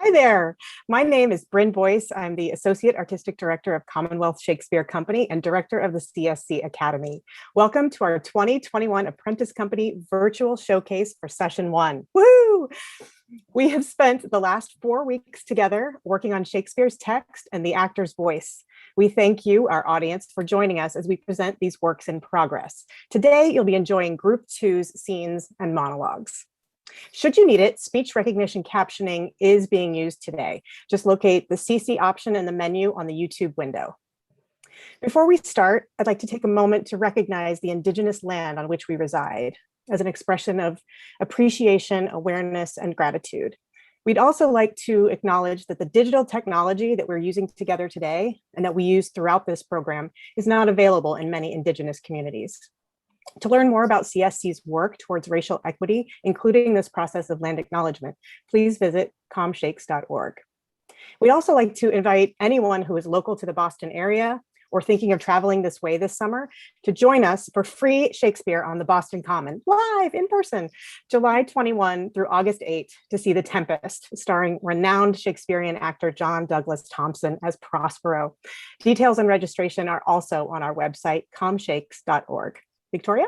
Hi there. My name is Bryn Boyce. I'm the Associate Artistic Director of Commonwealth Shakespeare Company and Director of the CSC Academy. Welcome to our 2021 Apprentice Company Virtual Showcase for Session 1. Woo! We have spent the last 4 weeks together working on Shakespeare's text and the actor's voice. We thank you, our audience, for joining us as we present these works in progress. Today, you'll be enjoying Group 2's scenes and monologues. Should you need it, speech recognition captioning is being used today. Just locate the CC option in the menu on the YouTube window. Before we start, I'd like to take a moment to recognize the Indigenous land on which we reside as an expression of appreciation, awareness, and gratitude. We'd also like to acknowledge that the digital technology that we're using together today and that we use throughout this program is not available in many Indigenous communities. To learn more about CSC's work towards racial equity, including this process of land acknowledgement, please visit comshakes.org. We'd also like to invite anyone who is local to the Boston area or thinking of traveling this way this summer to join us for free Shakespeare on the Boston Common, live in person, July 21 through August 8 to see The Tempest, starring renowned Shakespearean actor John Douglas Thompson as Prospero. Details and registration are also on our website, comshakes.org. Victoria?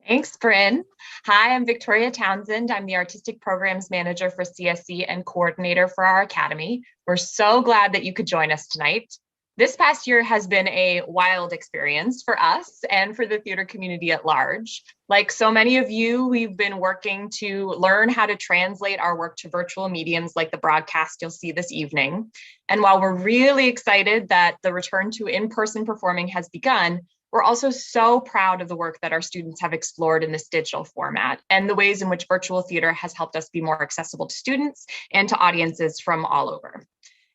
Thanks, Bryn. Hi, I'm Victoria Townsend. I'm the Artistic Programs Manager for CSC and Coordinator for our Academy. We're so glad that you could join us tonight. This past year has been a wild experience for us and for the theater community at large. Like so many of you, we've been working to learn how to translate our work to virtual mediums like the broadcast you'll see this evening. And while we're really excited that the return to in-person performing has begun, we're also so proud of the work that our students have explored in this digital format and the ways in which virtual theater has helped us be more accessible to students and to audiences from all over.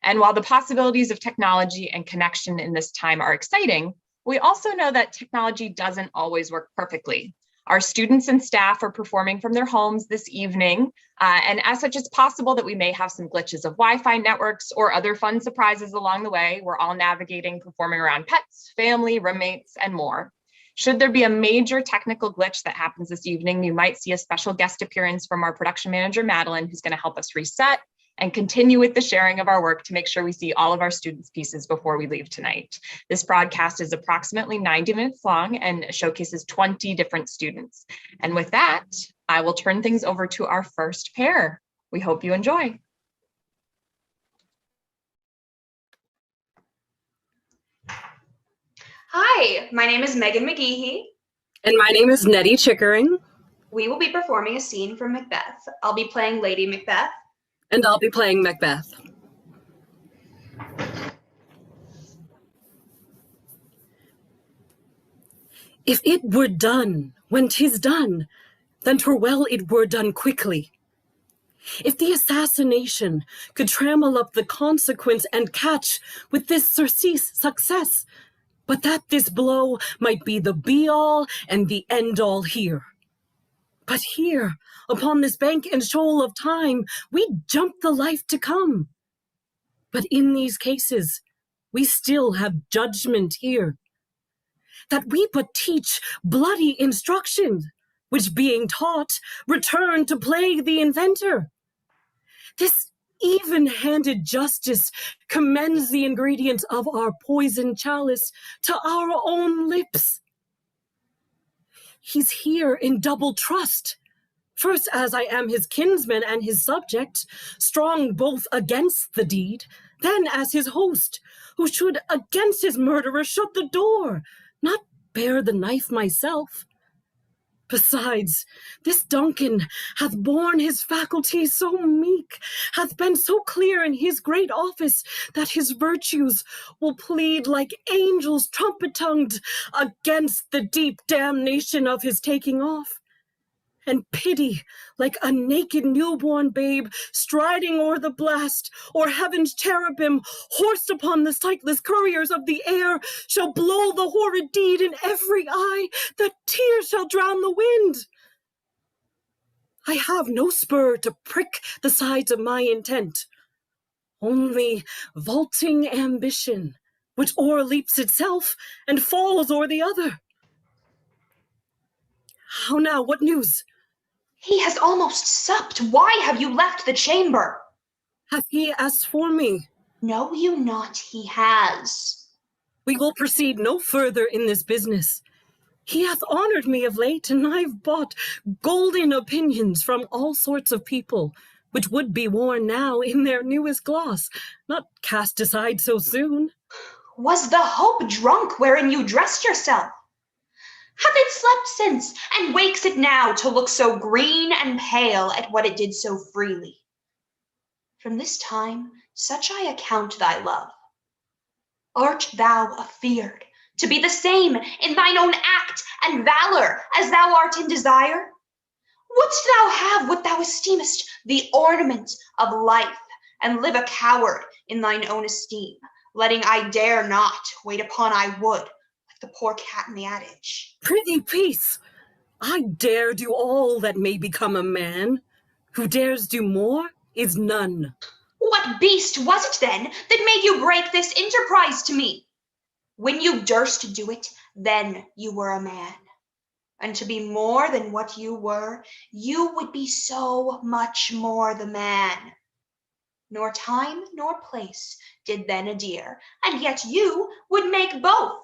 And while the possibilities of technology and connection in this time are exciting, we also know that technology doesn't always work perfectly. Our students and staff are performing from their homes this evening, and as such, it's possible that we may have some glitches of Wi-Fi networks or other fun surprises along the way. We're all navigating performing around pets, family, roommates, and more. Should there be a major technical glitch that happens this evening, you might see a special guest appearance from our production manager, Madeline, who's going to help us reset and continue with the sharing of our work to make sure we see all of our students' pieces before we leave tonight. This broadcast is approximately 90 minutes long and showcases 20 different students. And with that, I will turn things over to our first pair. We hope you enjoy. Hi, my name is Megan McGeehee. And my name is Nettie Chickering. We will be performing a scene from Macbeth. I'll be playing Lady Macbeth. And I'll be playing Macbeth. If it were done when 'tis done, then 'twere well it were done quickly. If the assassination could trammel up the consequence and catch with this surcease success, but that this blow might be the be-all and the end-all here. But here, upon this bank and shoal of time, we jump the life to come. But in these cases, we still have judgment here. That we but teach bloody instruction, which being taught, return to plague the inventor. This even-handed justice commends the ingredients of our poison chalice to our own lips. He's here in double trust. First, as I am his kinsman and his subject, strong both against the deed, then as his host, who should against his murderer shut the door, not bear the knife myself. Besides, this Duncan hath borne his faculties so meek, hath been so clear in his great office, that his virtues will plead like angels trumpet-tongued against the deep damnation of his taking off. And pity, like a naked newborn babe striding o'er the blast, or heaven's cherubim horsed upon the sightless couriers of the air, shall blow the horrid deed in every eye, that tears shall drown the wind. I have no spur to prick the sides of my intent, only vaulting ambition, which o'erleaps itself and falls o'er the other. How now, what news? He has almost supped. Why have you left the chamber? Hath he asked for me? Know you not he has? We will proceed no further in this business. He hath honored me of late, and I've bought golden opinions from all sorts of people, which would be worn now in their newest gloss, not cast aside so soon. Was the hope drunk wherein you dressed yourself? Hath it slept since, and wakes it now to look so green and pale at what it did so freely? From this time, such I account thy love. Art thou afeard to be the same in thine own act and valor as thou art in desire? Wouldst thou have what thou esteemest the ornament of life, and live a coward in thine own esteem, letting I dare not wait upon I would, like the poor cat in the adage? Prithee, peace! I dare do all that may become a man. Who dares do more is none. What beast was it then that made you break this enterprise to me? When you durst do it, then you were a man. And to be more than what you were, you would be so much more the man. Nor time nor place did then adhere, and yet you would make both.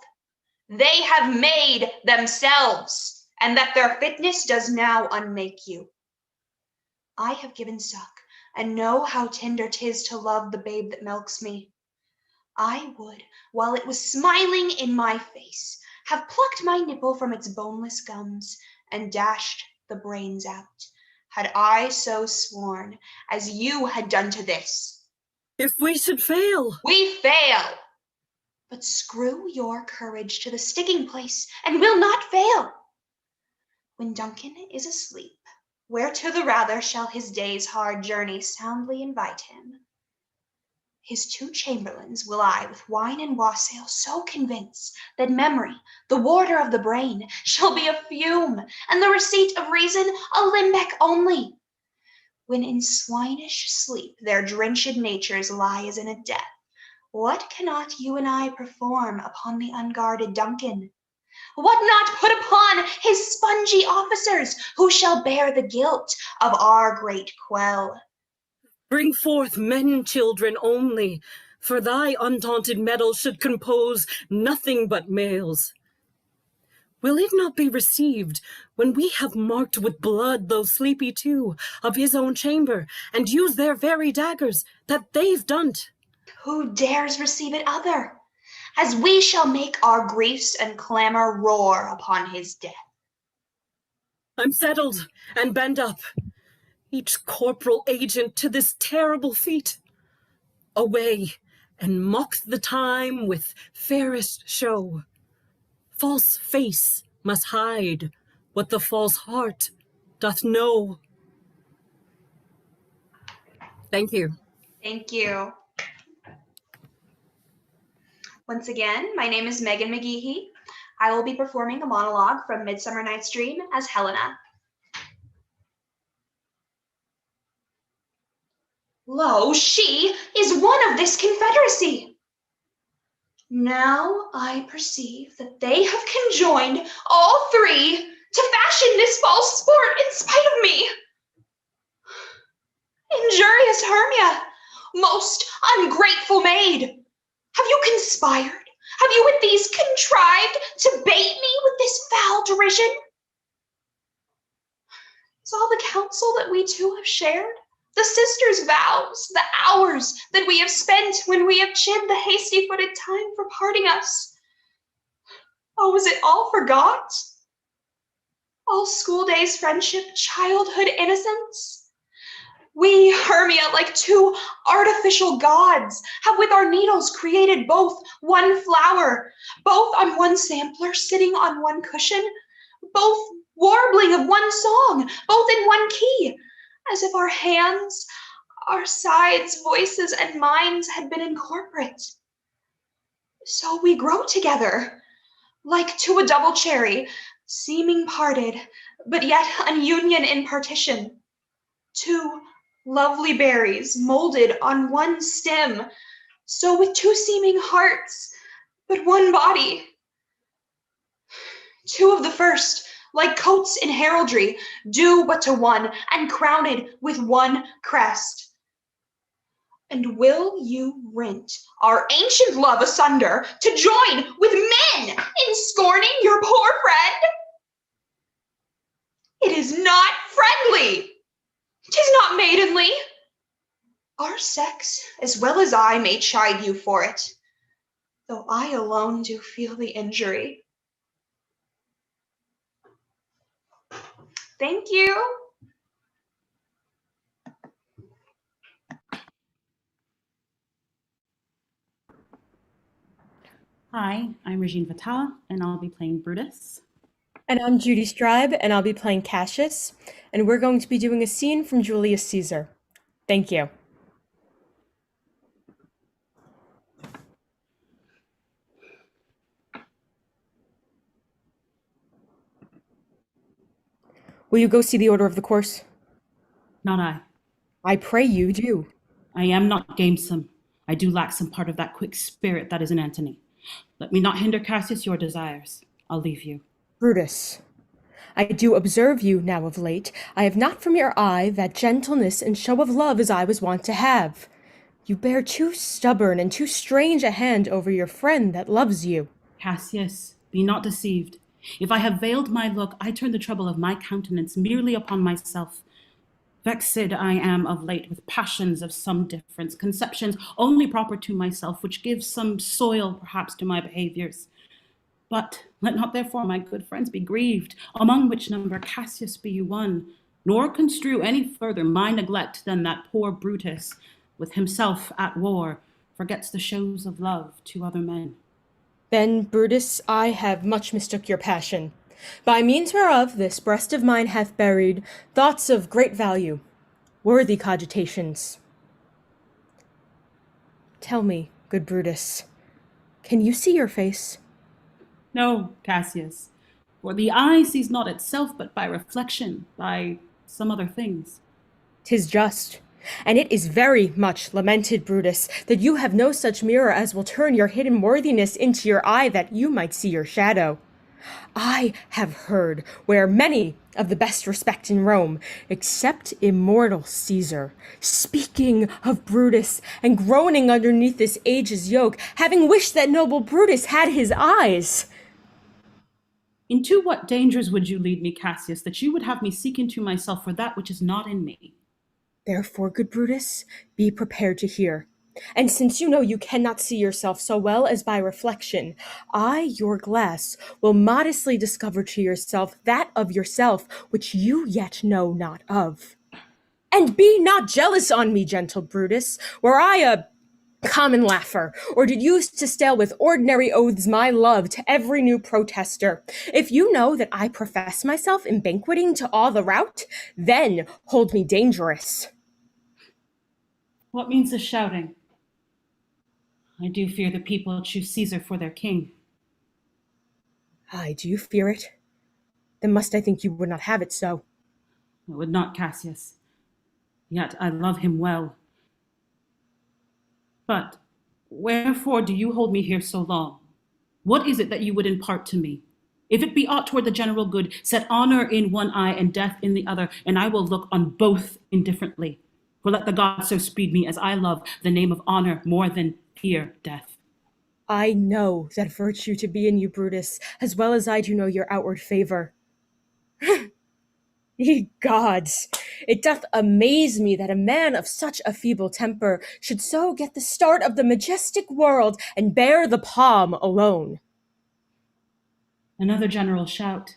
They have made themselves, and that their fitness does now unmake you. I have given suck, and know how tender 'tis to love the babe that milks me. I would, while it was smiling in my face, have plucked my nipple from its boneless gums and dashed the brains out, had I so sworn as you had done to this. If we should fail. We fail. But screw your courage to the sticking place, and we'll not fail. When Duncan is asleep, where to the rather shall his day's hard journey soundly invite him? His 2 chamberlains will I with wine and wassail so convince, that memory, the warder of the brain, shall be a fume, and the receipt of reason a limbeck only. When in swinish sleep their drenched natures lie as in a death, what cannot you and I perform upon the unguarded Duncan? What not put upon his spongy officers, who shall bear the guilt of our great quell? Bring forth men children only, for thy undaunted mettle should compose nothing but males. Will it not be received when we have marked with blood those sleepy 2 of his own chamber, and use their very daggers that they've done't? Who dares receive it other, as we shall make our griefs and clamor roar upon his death? I'm settled and bend up, each corporal agent to this terrible feat. Away, and mock the time with fairest show. False face must hide what the false heart doth know. Thank you. Thank you. Once again, my name is Megan McGeehee. I will be performing a monologue from Midsummer Night's Dream as Helena. Lo, she is one of this confederacy. Now I perceive that they have conjoined all 3 to fashion this false sport in spite of me. Injurious Hermia, most ungrateful maid, have you conspired? Have you with these contrived to bait me with this foul derision? Is all the counsel that we 2 have shared, the sisters' vows, the hours that we have spent when we have chid the hasty-footed time for parting us? Oh, is it all forgot? All school days' friendship, childhood innocence? We, Hermia, like 2 artificial gods, have with our needles created both one flower, both on one sampler, sitting on one cushion, both warbling of one song, both in one key, as if our hands, our sides, voices, and minds had been incorporate. So we grow together, like to a double cherry, seeming parted, but yet an union in partition. 2 lovely berries molded on one stem, so with 2 seeming hearts, but one body. 2 of the first, like coats in heraldry, due but to one, and crowned with one crest. And will you rent our ancient love asunder to join with men in scorning your poor friend? It is not friendly. 'Tis not maidenly. Our sex, as well as I, may chide you for it, though I alone do feel the injury. Thank you. Hi, I'm Regine Vital, and I'll be playing Brutus. And I'm Judy Stribe, and I'll be playing Cassius, and we're going to be doing a scene from Julius Caesar. Thank you. Will you go see the order of the course? Not I. I pray you do. I am not gamesome. I do lack some part of that quick spirit that is in Antony. Let me not hinder, Cassius, your desires. I'll leave you. Brutus, I do observe you now of late. I have not from your eye that gentleness and show of love as I was wont to have. You bear too stubborn and too strange a hand over your friend that loves you. Cassius, be not deceived. If I have veiled my look, I turn the trouble of my countenance merely upon myself. Vexed I am of late with passions of some difference, conceptions only proper to myself, which give some soil perhaps to my behaviors. But let not therefore my good friends be grieved, among which number Cassius be you one, nor construe any further my neglect than that poor Brutus, with himself at war, forgets the shows of love to other men. Then, Brutus, I have much mistook your passion, by means whereof this breast of mine hath buried thoughts of great value, worthy cogitations. Tell me, good Brutus, can you see your face? No, Cassius, for the eye sees not itself but by reflection, by some other things. 'Tis just, and it is very much lamented, Brutus, that you have no such mirror as will turn your hidden worthiness into your eye that you might see your shadow. I have heard where many of the best respect in Rome, except immortal Caesar, speaking of Brutus and groaning underneath this age's yoke, having wished that noble Brutus had his eyes. Into what dangers would you lead me, Cassius, that you would have me seek into myself for that which is not in me? Therefore, good Brutus, be prepared to hear. And since you know you cannot see yourself so well as by reflection, I, your glass, will modestly discover to yourself that of yourself which you yet know not of. And be not jealous on me, gentle Brutus, were I a common laugher, or did use to stale with ordinary oaths my love to every new protester. If you know that I profess myself in banqueting to all the rout, then hold me dangerous. What means this shouting? I do fear the people choose Caesar for their king. Aye, do you fear it? Then must I think you would not have it so? I would not, Cassius. Yet I love him well. But wherefore do you hold me here so long? What is it that you would impart to me? If it be aught toward the general good, set honor in one eye and death in the other, and I will look on both indifferently. For let the gods so speed me as I love the name of honor more than fear death. I know that virtue to be in you, Brutus, as well as I do know your outward favor. Ye gods, it doth amaze me that a man of such a feeble temper should so get the start of the majestic world and bear the palm alone. Another general shout.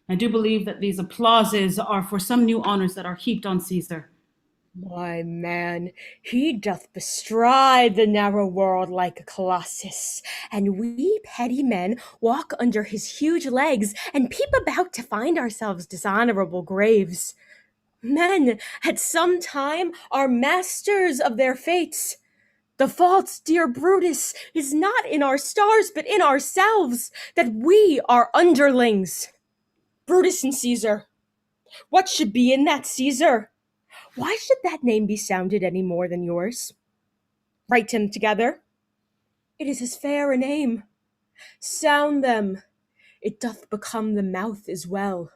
I do believe that these applauses are for some new honors that are heaped on Caesar. Why, man, he doth bestride the narrow world like a colossus, and we petty men walk under his huge legs and peep about to find ourselves dishonorable graves. Men at some time are masters of their fates. The fault, dear Brutus, is not in our stars, but in ourselves, that we are underlings. Brutus and Caesar. What should be in that Caesar? Why should that name be sounded any more than yours? Write them together. It is as fair a name. Sound them. It doth become the mouth as well.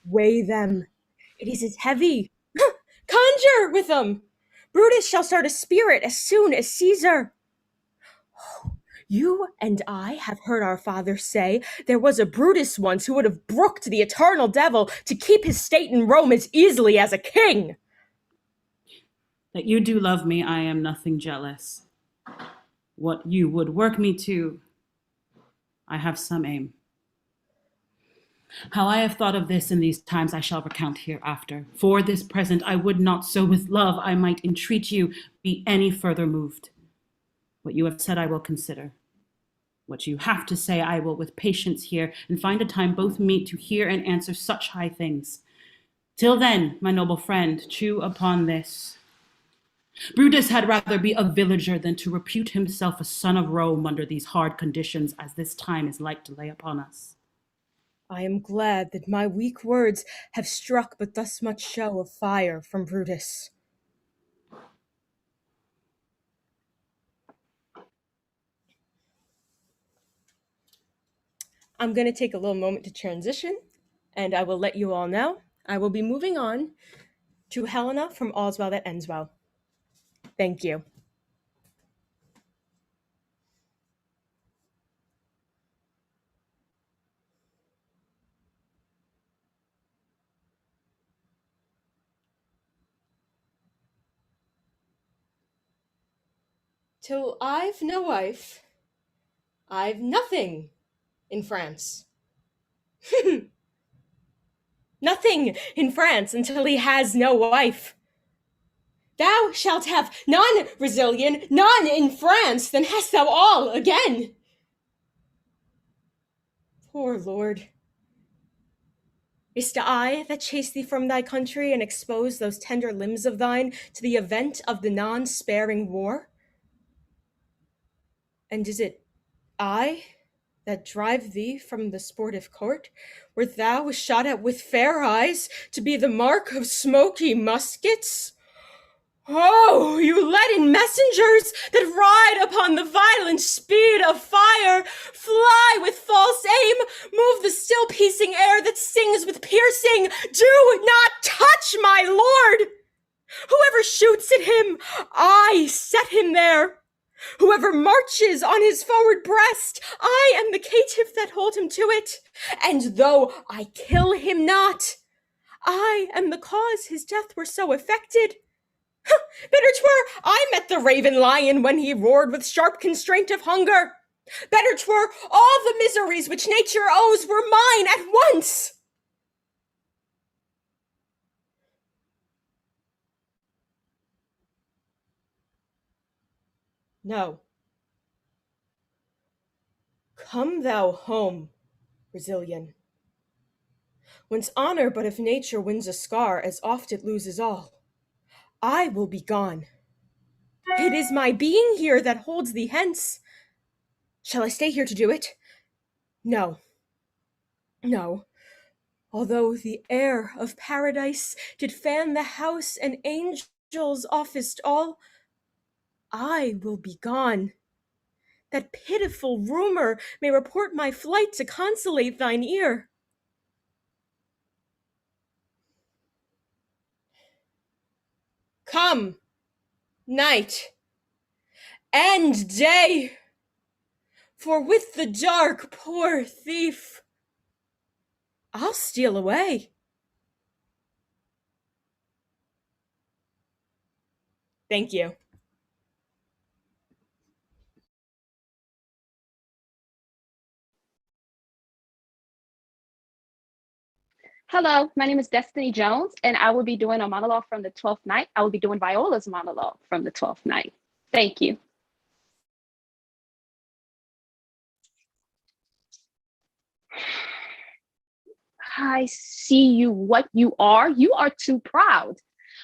Weigh them. It is as heavy. Conjure with them. Brutus shall start a spirit as soon as Caesar. You and I have heard our father say there was a Brutus once who would have brooked the eternal devil to keep his state in Rome as easily as a king. That you do love me, I am nothing jealous. What you would work me to, I have some aim. How I have thought of this in these times I shall recount hereafter. For this present I would not, so with love I might entreat you be any further moved. What you have said I will consider. What you have to say I will with patience hear, and find a time both meet to hear and answer such high things. Till then, my noble friend, chew upon this. Brutus had rather be a villager than to repute himself a son of Rome under these hard conditions as this time is like to lay upon us. I am glad that my weak words have struck but thus much show of fire from Brutus. I'm going to take a little moment to transition, and I will let you all know I will be moving on to Helena from All's Well That Ends Well. Thank you. Till I've no wife, I've nothing in France. Nothing in France until he has no wife. Thou shalt have none, Brazilian, none in France, then hast thou all again. Poor Lord. Is't I that chase thee from thy country and expose those tender limbs of thine to the event of the non-sparing war? And is it I that drive thee from the sportive court, where thou was shot at with fair eyes, to be the mark of smoky muskets? Oh, you leaden messengers that ride upon the violent speed of fire, fly with false aim, move the still piecing air that sings with piercing, do not touch my lord! Whoever shoots at him, I set him there. Whoever marches on his forward breast, I am the caitiff that hold him to it. And though I kill him not, I am the cause his death were so effected. Better 'twere I met the raven lion when he roared with sharp constraint of hunger. Better 'twere all the miseries which nature owes were mine at once. No. Come thou home, Brazilian. Whence honor but if nature wins a scar, as oft it loses all. I will be gone. It is my being here that holds thee hence. Shall I stay here to do it? No. No. Although the air of paradise did fan the house and angels officed all, I will be gone. That pitiful rumor may report my flight to consolate thine ear. Come, night, and day, for with the dark, poor thief, I'll steal away. Thank you. Hello, my name is Destiny Jones, and I will be doing a monologue from the 12th night. I will be doing Viola's monologue from the 12th night. Thank you. I see you what you are. You are too proud.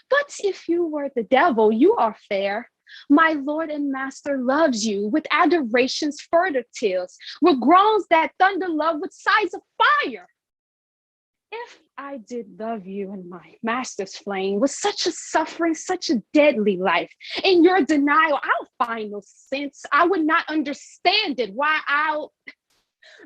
But if you were the devil, you are fair. My Lord and Master loves you with adoration's further tears, with groans that thunder love with sighs of fire. If I did love you in my master's flame with such a suffering, such a deadly life, in your denial, I'll find no sense. I would not understand it. Why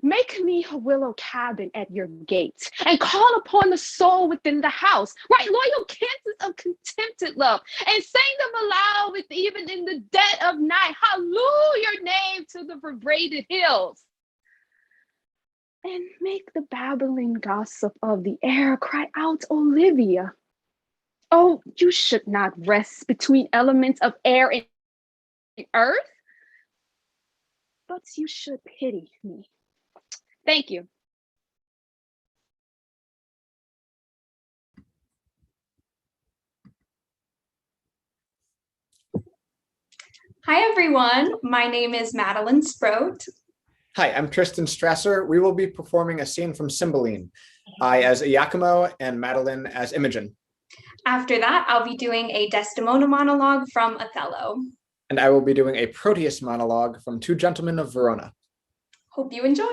Make me a willow cabin at your gate, and call upon the soul within the house. Write loyal cantos of contented love, and sing them aloud with even in the dead of night. Hallelujah your name to the vibrated hills. And make the babbling gossip of the air cry out, Olivia. Oh, you should not rest between elements of air and earth, but you should pity me. Thank you. Hi, everyone. My name is Madeline Sprout. Hi, I'm Tristan Strasser. We will be performing a scene from Cymbeline. I as Iachimo and Madeline as Imogen. After that, I'll be doing a Desdemona monologue from Othello. And I will be doing a Proteus monologue from Two Gentlemen of Verona. Hope you enjoy.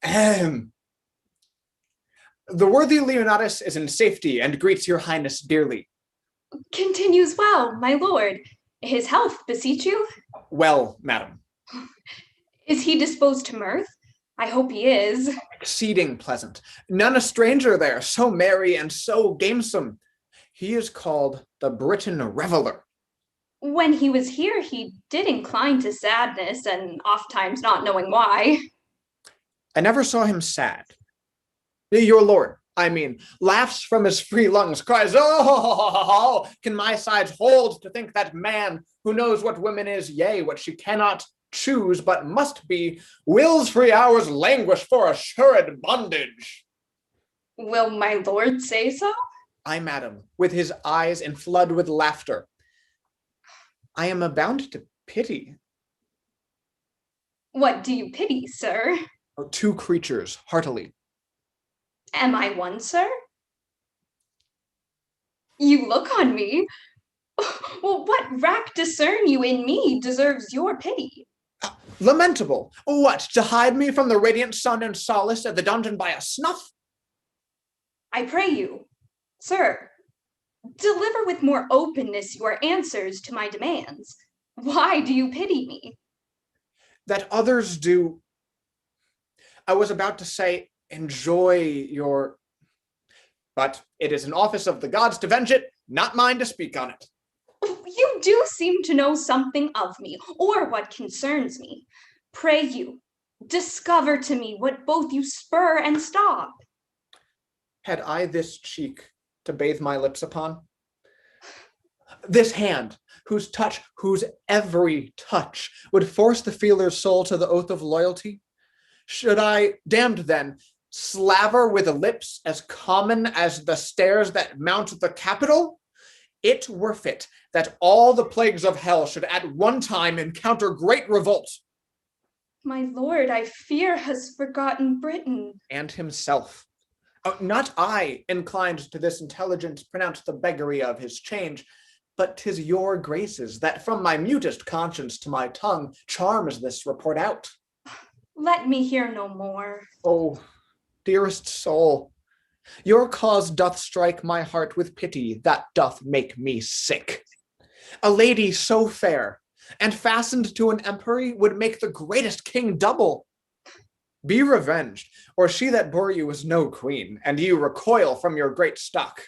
Ahem. The worthy Leonatus is in safety and greets your highness dearly. Continues well, my lord. His health, beseech you? Well, madam. Is he disposed to mirth? I hope he is. Exceeding pleasant. None a stranger there, so merry and so gamesome. He is called the Britain Reveller. When he was here, he did incline to sadness, and oft-times not knowing why. I never saw him sad. Your lord, I mean, laughs from his free lungs, cries, "Oh, can my sides hold to think that man who knows what woman is, yea, what she cannot choose but must be, wills free hours languish for assured bondage." Will my lord say so? I, madam, with his eyes in flood with laughter. I am abound to pity. What do you pity, sir? Two creatures, heartily. Am I one, sir? You look on me. Well, what rack discern you in me deserves your pity? Lamentable. What, to hide me from the radiant sun and solace at the dungeon by a snuff? I pray you, sir, deliver with more openness your answers to my demands. Why do you pity me? That others do. I was about to say, enjoy your... But it is an office of the gods to venge it, not mine to speak on it. You do seem to know something of me, or what concerns me. Pray you, discover to me what both you spur and stop. Had I this cheek to bathe my lips upon? This hand, whose every touch, would force the feeler's soul to the oath of loyalty? Should I, damned then, slaver with lips as common as the stairs that mount the Capitol? It were fit that all the plagues of hell should at one time encounter great revolt. My lord, I fear, has forgotten Britain. And himself. Not I, inclined to this intelligence, pronounce the beggary of his change, but 'tis your graces that from my mutest conscience to my tongue charms this report out. Let me hear no more. Oh, dearest soul, your cause doth strike my heart with pity that doth make me sick. A lady so fair and fastened to an empery would make the greatest king double. Be revenged, or she that bore you was no queen, and you recoil from your great stock.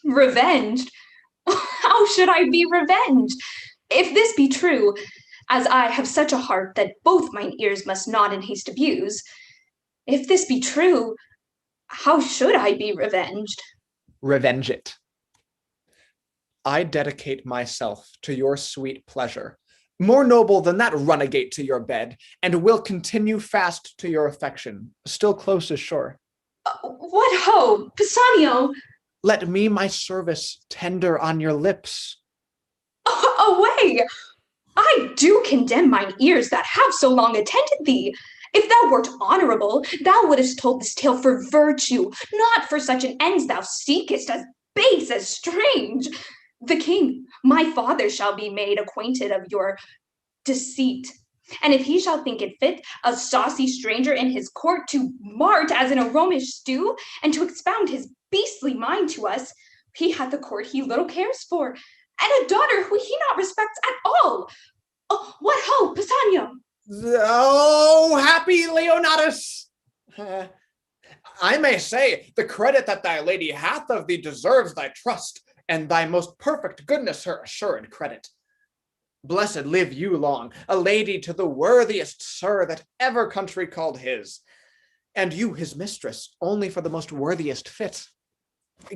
Revenged? How should I be revenged? If this be true, as I have such a heart that both mine ears must not in haste abuse, if this be true, how should I be revenged? Revenge it. I dedicate myself to your sweet pleasure, more noble than that runagate to your bed, and will continue fast to your affection, still close as sure. What ho, Pisanio! Let me my service tender on your lips. Away! I do condemn mine ears that have so long attended thee. If thou wert honorable, thou wouldst told this tale for virtue, not for such an ends thou seekest, as base as strange. The king, my father, shall be made acquainted of your deceit. And if he shall think it fit, a saucy stranger in his court to mart as in a Romish stew, and to expound his beastly mind to us. He hath a court he little cares for, and a daughter who he not respects at all. Oh, what ho, Pisanio! Oh, happy Leonatus! I may say, the credit that thy lady hath of thee deserves thy trust, and thy most perfect goodness her assured credit. Blessed live you long, a lady to the worthiest sir that ever country called his, and you his mistress, only for the most worthiest fit.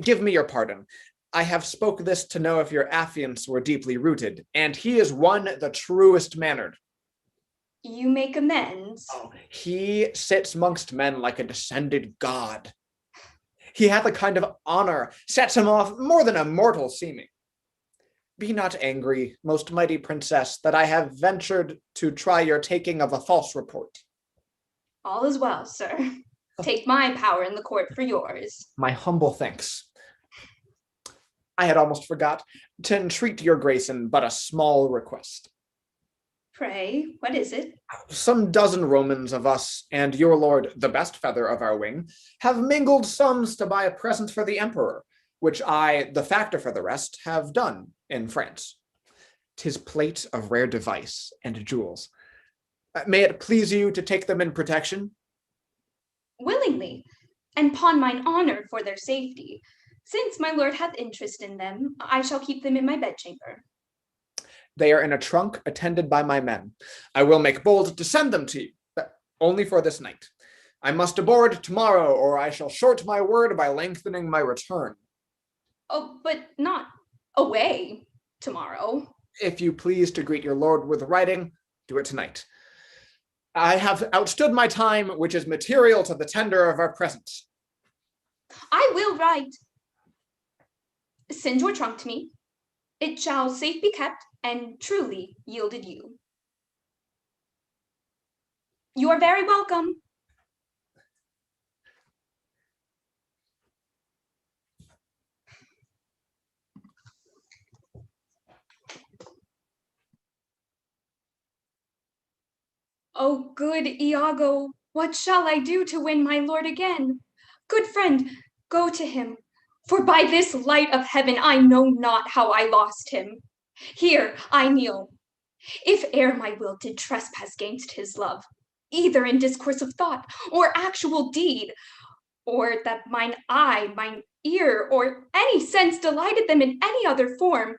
Give me your pardon. I have spoke this to know if your affiance were deeply rooted, and he is one the truest mannered. You make amends. Oh, he sits mongst men like a descended god. He hath a kind of honor, sets him off more than a mortal seeming. Be not angry, most mighty princess, that I have ventured to try your taking of a false report. All is well, sir. Take my power in the court for yours. My humble thanks. I had almost forgot to entreat your grace in but a small request. Pray, what is it? Some dozen Romans of us and your lord, the best feather of our wing, have mingled sums to buy a present for the emperor, which I, the factor for the rest, have done in France. 'Tis plate of rare device and jewels. May it please you to take them in protection? Willingly, and pawn mine honor for their safety. Since my lord hath interest in them, I shall keep them in my bedchamber. They are in a trunk attended by my men. I will make bold to send them to you, but only for this night. I must aboard tomorrow, or I shall short my word by lengthening my return. Oh, but not away tomorrow. If you please to greet your lord with writing, do it tonight. I have outstood my time, which is material to the tender of our present. I will write. Send your trunk to me. It shall safe be kept, and truly yielded you. You are very welcome. Oh, good Iago, what shall I do to win my lord again? Good friend, go to him, for by this light of heaven I know not how I lost him. Here I kneel. If e'er my will did trespass gainst his love, either in discourse of thought or actual deed, or that mine eye, mine ear, or any sense delighted them in any other form,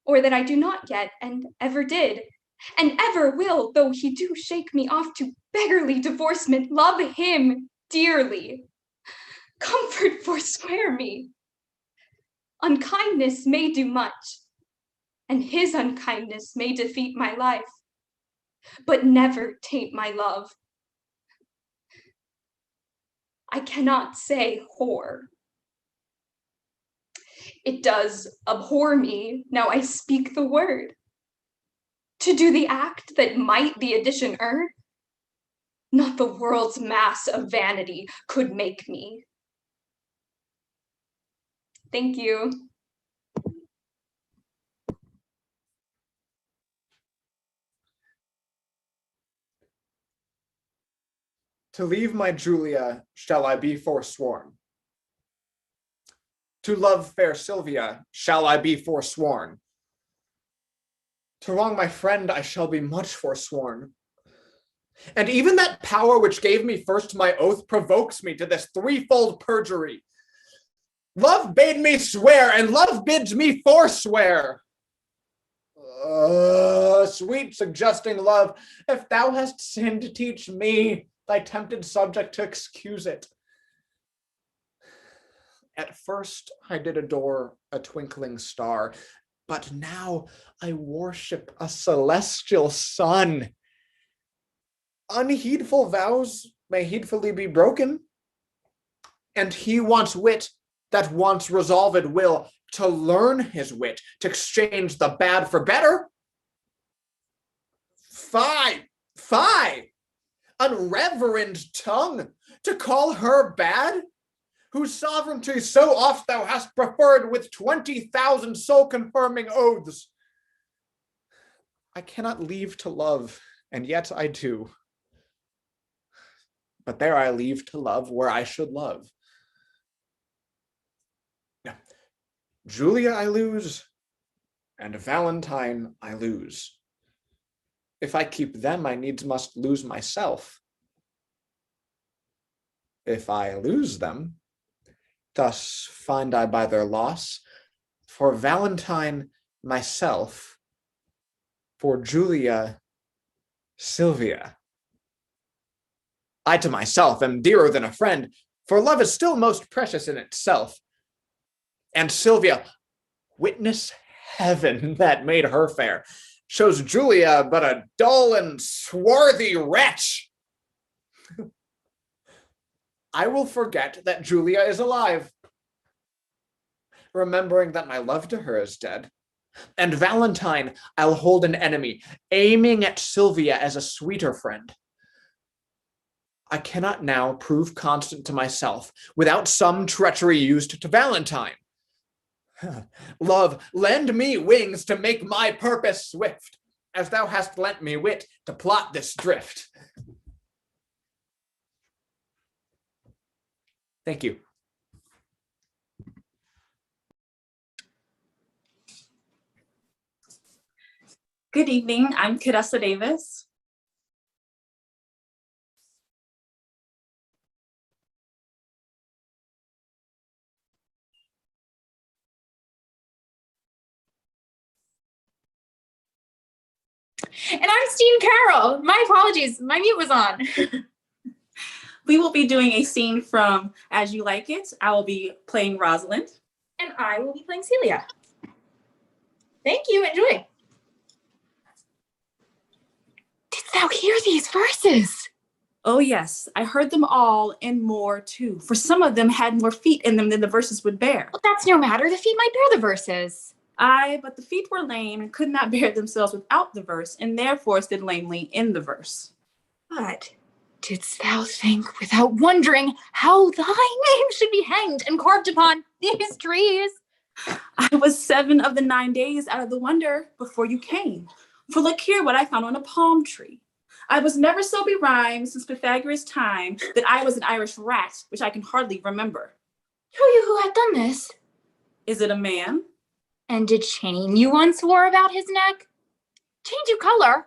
or that I do not yet, and ever did, and ever will, though he do shake me off to beggarly divorcement, love him dearly. Comfort forswear me. Unkindness may do much, and his unkindness may defeat my life, but never taint my love. I cannot say whore. It does abhor me, now I speak the word. To do the act that might the addition earn, not the world's mass of vanity could make me. Thank you. To leave my Julia shall I be forsworn. To love fair Sylvia shall I be forsworn. To wrong my friend I shall be much forsworn. And even that power which gave me first my oath provokes me to this threefold perjury. Love bade me swear, and love bids me forswear. Sweet suggesting love, if thou hast sinned, teach me, thy tempted subject, to excuse it. At first I did adore a twinkling star, but now I worship a celestial sun. Unheedful vows may heedfully be broken, and he wants wit that wants resolved will to learn his wit, to exchange the bad for better. Fie, fie, unreverend tongue, to call her bad, whose sovereignty so oft thou hast preferred with 20,000 soul-confirming oaths. I cannot leave to love, and yet I do. But there I leave to love where I should love. Julia I lose, and Valentine I lose. If I keep them, I needs must lose myself. If I lose them, thus find I by their loss, for Valentine myself, for Julia Sylvia. I to myself am dearer than a friend, for love is still most precious in itself. And Sylvia, witness heaven that made her fair, shows Julia but a dull and swarthy wretch. I will forget that Julia is alive, remembering that my love to her is dead. And Valentine I'll hold an enemy, aiming at Sylvia as a sweeter friend. I cannot now prove constant to myself without some treachery used to Valentine. Love, lend me wings to make my purpose swift, as thou hast lent me wit to plot this drift. Thank you. Good evening, I'm Cadessa Davis. And I'm Steen Carroll. My apologies, my mute was on. We will be doing a scene from As You Like It. I will be playing Rosalind. And I will be playing Celia. Thank you, enjoy. Didst thou hear these verses? Oh yes, I heard them all and more too, for some of them had more feet in them than the verses would bear. Well, that's no matter, the feet might bear the verses. Aye, but the feet were lame and could not bear themselves without the verse, and therefore stood lamely in the verse. But didst thou think, without wondering, how thy name should be hanged and carved upon these trees? I was 7 of the 9 days out of the wonder before you came. For look here what I found on a palm tree. I was never so berhymed since Pythagoras' time that I was an Irish rat, which I can hardly remember. Tell you who hath done this? Is it a man? And did chain you once wore about his neck? Change you color?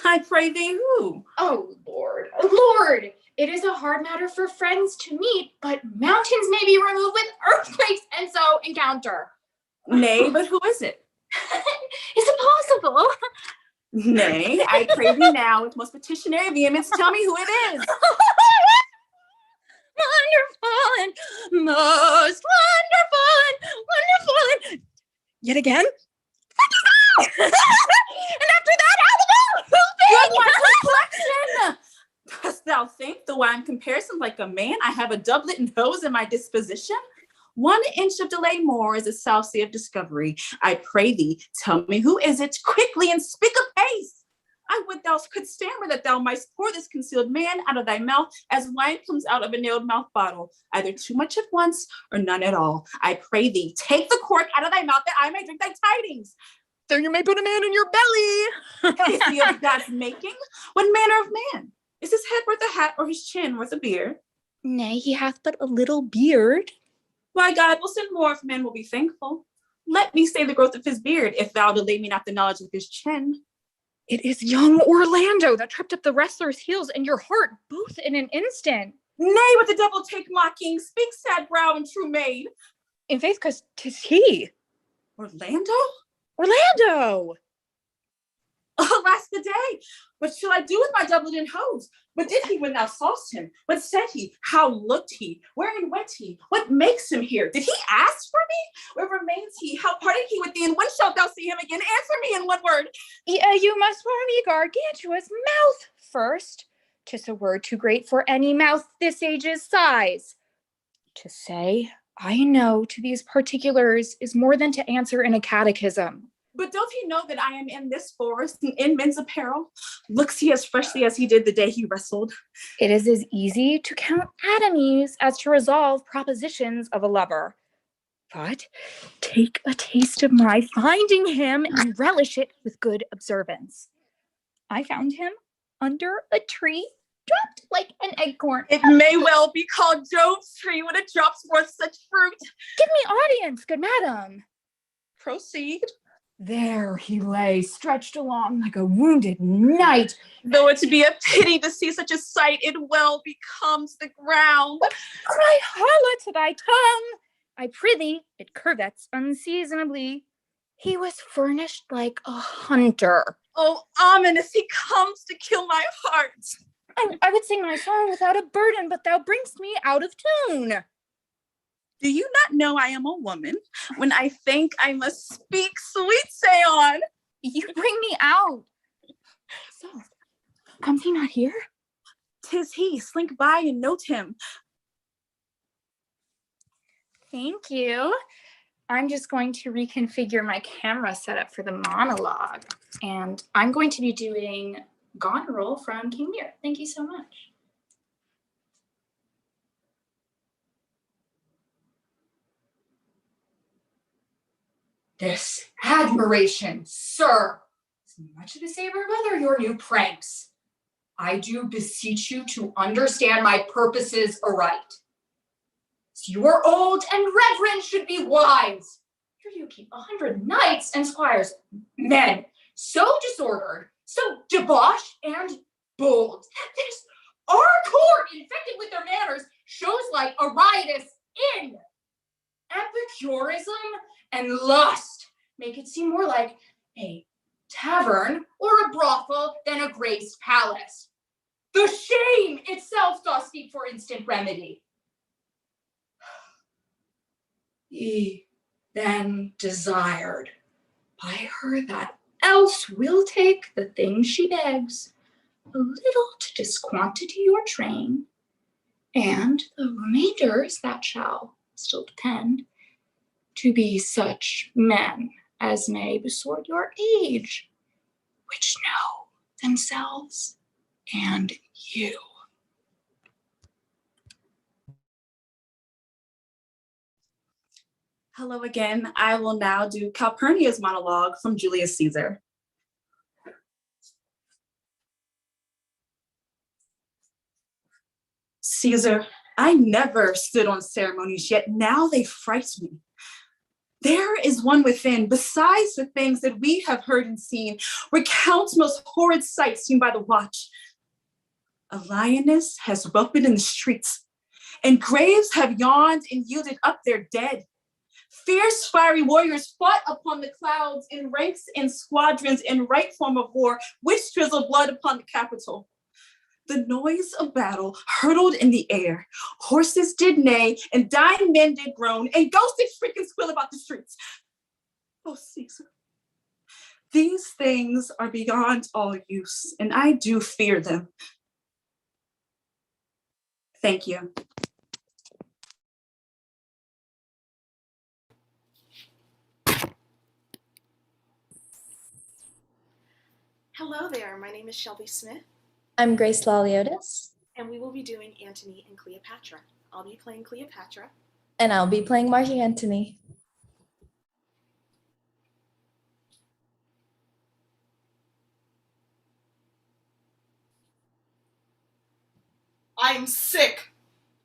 I pray thee who? Oh, Lord, it is a hard matter for friends to meet, but mountains may be removed with earthquakes and so encounter. Nay, but who is it? Is it possible? Nay, I pray thee now with most petitionary vehemence, tell me who it is. Wonderful and most wonderful and yet again. And after that, Good my complexion! Dost thou think, though I am comparisoned like a man, I have a doublet and hose in my disposition? 1 inch of delay more is a Southsea of discovery. I pray thee, tell me who is it, quickly and speak apace. I would thou couldst stammer that thou mightst pour this concealed man out of thy mouth as wine comes out of a nailed mouth bottle, either too much at once or none at all. I pray thee, take the cork out of thy mouth that I may drink thy tidings. Then you may put a man in your belly. Is he of God's making? What manner of man? Is his head worth a hat or his chin worth a beard? Nay, he hath but a little beard. Why, God will send more if men will be thankful. Let me say the growth of his beard, if thou delay me not the knowledge of his chin. It is young Orlando that tripped up the wrestler's heels and your heart both in an instant. Nay, what the devil take mocking, speak sad brow and true maid. In faith, 'cause 'tis he. Orlando? Orlando! Alas the day! What shall I do with my doublet and hose? What did he when thou saw'st him? What said he? How looked he? Wherein went he? What makes him here? Did he ask for me? Where remains he? How parted he with thee? And when shalt thou see him again? Answer me in one word. You must warm me gargantuous mouth first. 'Tis a word too great for any mouth this age's size. To say I know to these particulars is more than to answer in a catechism. But doth he know that I am in this forest and in men's apparel? Looks he as freshly as he did the day he wrestled? It is as easy to count atomies as to resolve propositions of a lover. But take a taste of my finding him and relish it with good observance. I found him under a tree dropped like an acorn. It may well be called Jove's tree when it drops forth such fruit. Give me audience, good madam. Proceed. There he lay, stretched along like a wounded knight. Though it be a pity to see such a sight, it well becomes the ground. Cry holla to thy tongue. I prithee, it curvets unseasonably. He was furnished like a hunter. Oh, ominous, he comes to kill my heart. I would sing my song without a burden, but thou bringst me out of tune. Do you not know I am a woman? When I think I must speak, sweet say on. You bring me out. So, comes he not here? 'Tis he, slink by and note him. Thank you. I'm just going to reconfigure my camera setup for the monologue. And I'm going to be doing Goneril from King Lear. Thank you so much. This admiration, sir, is much the saber whether your new pranks. I do beseech you to understand my purposes aright. You are old and reverend should be wise. Here you keep 100 knights and squires, men so disordered, so debauched and bold. This our court, infected with their manners, shows like a riotous inn. Epicurism and lust make it seem more like a tavern or a brothel than a graced palace. The shame itself doth speak for instant remedy. Ye then desired by her that else will take the thing she begs, a little to disquantity your train, and the remainders that shall still depend to be such men as may besort your age, which know themselves and you. Hello again. I will now do Calpurnia's monologue from Julius Caesar. Caesar, I never stood on ceremonies, yet now they fright me. There is one within, besides the things that we have heard and seen, recounts most horrid sights seen by the watch. A lioness has whelped in the streets, and graves have yawned and yielded up their dead. Fierce, fiery warriors fought upon the clouds in ranks and squadrons in right form of war, which drizzled blood upon the capital. The noise of battle hurtled in the air. Horses did neigh, and dying men did groan, and ghosts did shriek and squeal about the streets. Oh, Caesar, these things are beyond all use, and I do fear them. Thank you. Hello there, my name is Shelby Smith. I'm Grace Laliotis. And we will be doing Antony and Cleopatra. I'll be playing Cleopatra. And I'll be playing Mark Antony. I'm sick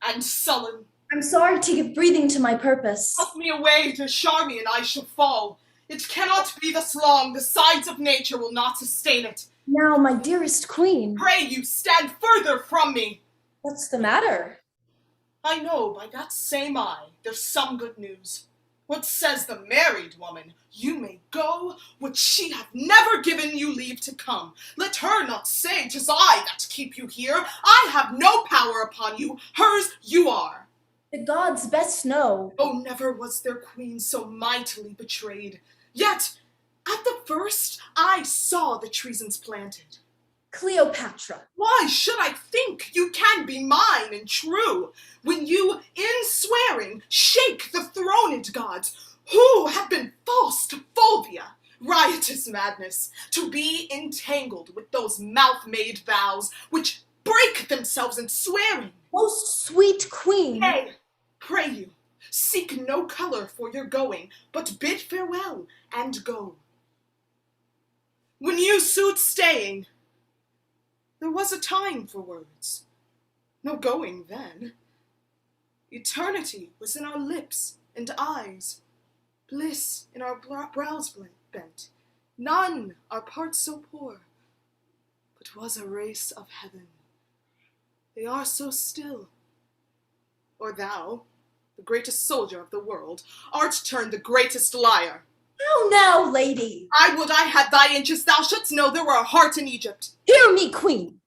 and sullen. I'm sorry to give breathing to my purpose. Help me away to Charmian, I shall fall. It cannot be thus long, the sides of nature will not sustain it. Now, my dearest queen. Pray you, stand further from me. What's the matter? I know by that same eye there's some good news. What says the married woman? You may go, which she hath never given you leave to come. Let her not say 'tis I that keep you here. I have no power upon you, hers you are. The gods best know. Oh, never was their queen so mightily betrayed. Yet, at the first, I saw the treasons planted. Cleopatra. Why should I think you can be mine and true, when you, in swearing, shake the throned gods, who have been false to Fulvia? Riotous madness, to be entangled with those mouth-made vows, which break themselves in swearing. Most sweet queen. Nay, pray you, seek no color for your going, but bid farewell and go. When you suit staying, There was a time for words. No going then. Eternity was in our lips and eyes, bliss in our brows bent. None our parts so poor, but was a race of heaven. They are so still. Or thou, the greatest soldier of the world, art turned the greatest liar. How now, lady? I would I had thy inches, thou shouldst know there were a heart in Egypt. Hear me, queen.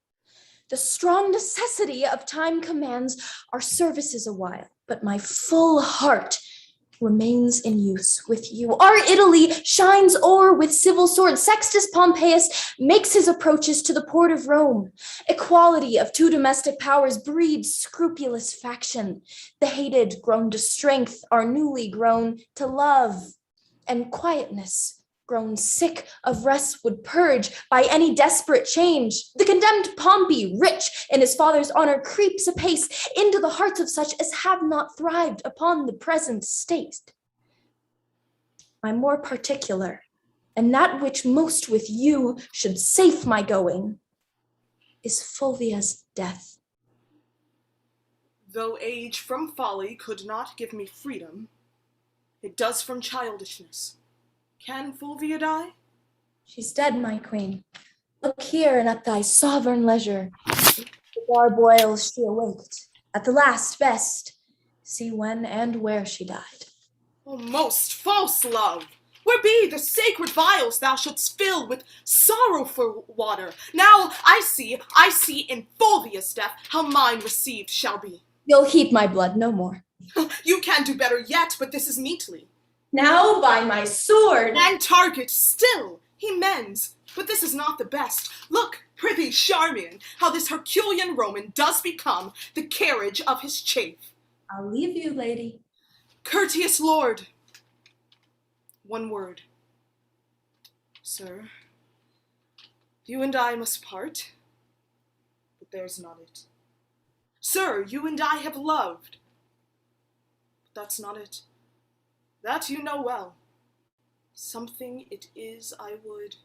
The strong necessity of time commands our services a while, but my full heart remains in use with you. Our Italy shines o'er with civil sword. Sextus Pompeius makes his approaches to the port of Rome. Equality of two domestic powers breeds scrupulous faction. The hated grown to strength are newly grown to love, and quietness grown sick of rest would purge by any desperate change. The condemned Pompey, rich in his father's honor, creeps apace into the hearts of such as have not thrived upon the present state. My more particular, and that which most with you should safe my going, is Fulvia's death. Though age from folly could not give me freedom, it does from childishness. Can Fulvia die? She's dead, my queen. Look here and at thy sovereign leisure. The garboils she awaked, at the last best. See when and where she died. O most false love! Where be the sacred vials thou shouldst fill with sorrow for water? Now I see in Fulvia's death how mine received shall be. You'll heat my blood no more. You can do better yet, but this is meetly. Now by my sword! And target still he mends, but this is not the best. Look, prithee, Charmian, how this Herculean Roman does become the carriage of his chafe. I'll leave you, lady. Courteous lord, one word. Sir, you and I must part, but there's not it. Sir, you and I have loved, but that's not it. That you know well. Something it is I would.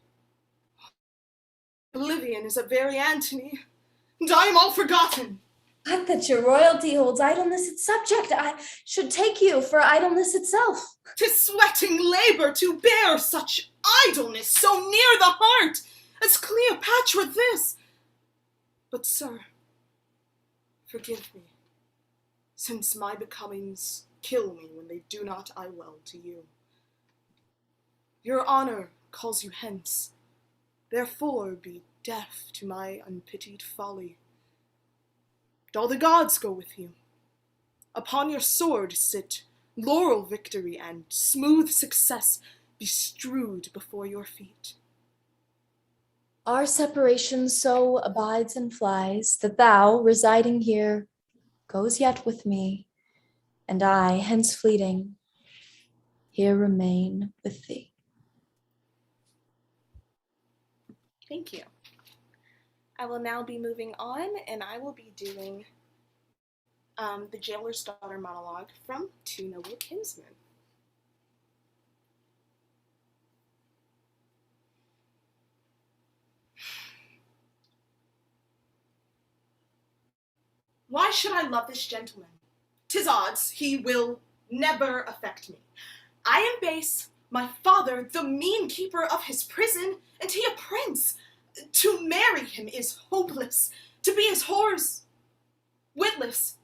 Oblivion is a very Antony, and I am all forgotten. Not that your royalty holds idleness its subject. I should take you for idleness itself. 'Tis sweating labor to bear such idleness so near the heart as Cleopatra this. But, sir, forgive me, since my becomings kill me when they do not I well to you. Your honor calls you hence, therefore be deaf to my unpitied folly. And all the gods go with you. Upon your sword sit laurel victory and smooth success bestrewed before your feet. Our separation so abides and flies, that thou, residing here, goes yet with me, and I, hence fleeting, here remain with thee. Thank you. I will now be moving on, and I will be doing the Jailer's Daughter monologue from Two Noble Kinsmen. Why should I love this gentleman? 'Tis odds he will never affect me. I am base, my father the mean keeper of his prison, and he a prince. To marry him is hopeless, to be his whores witless.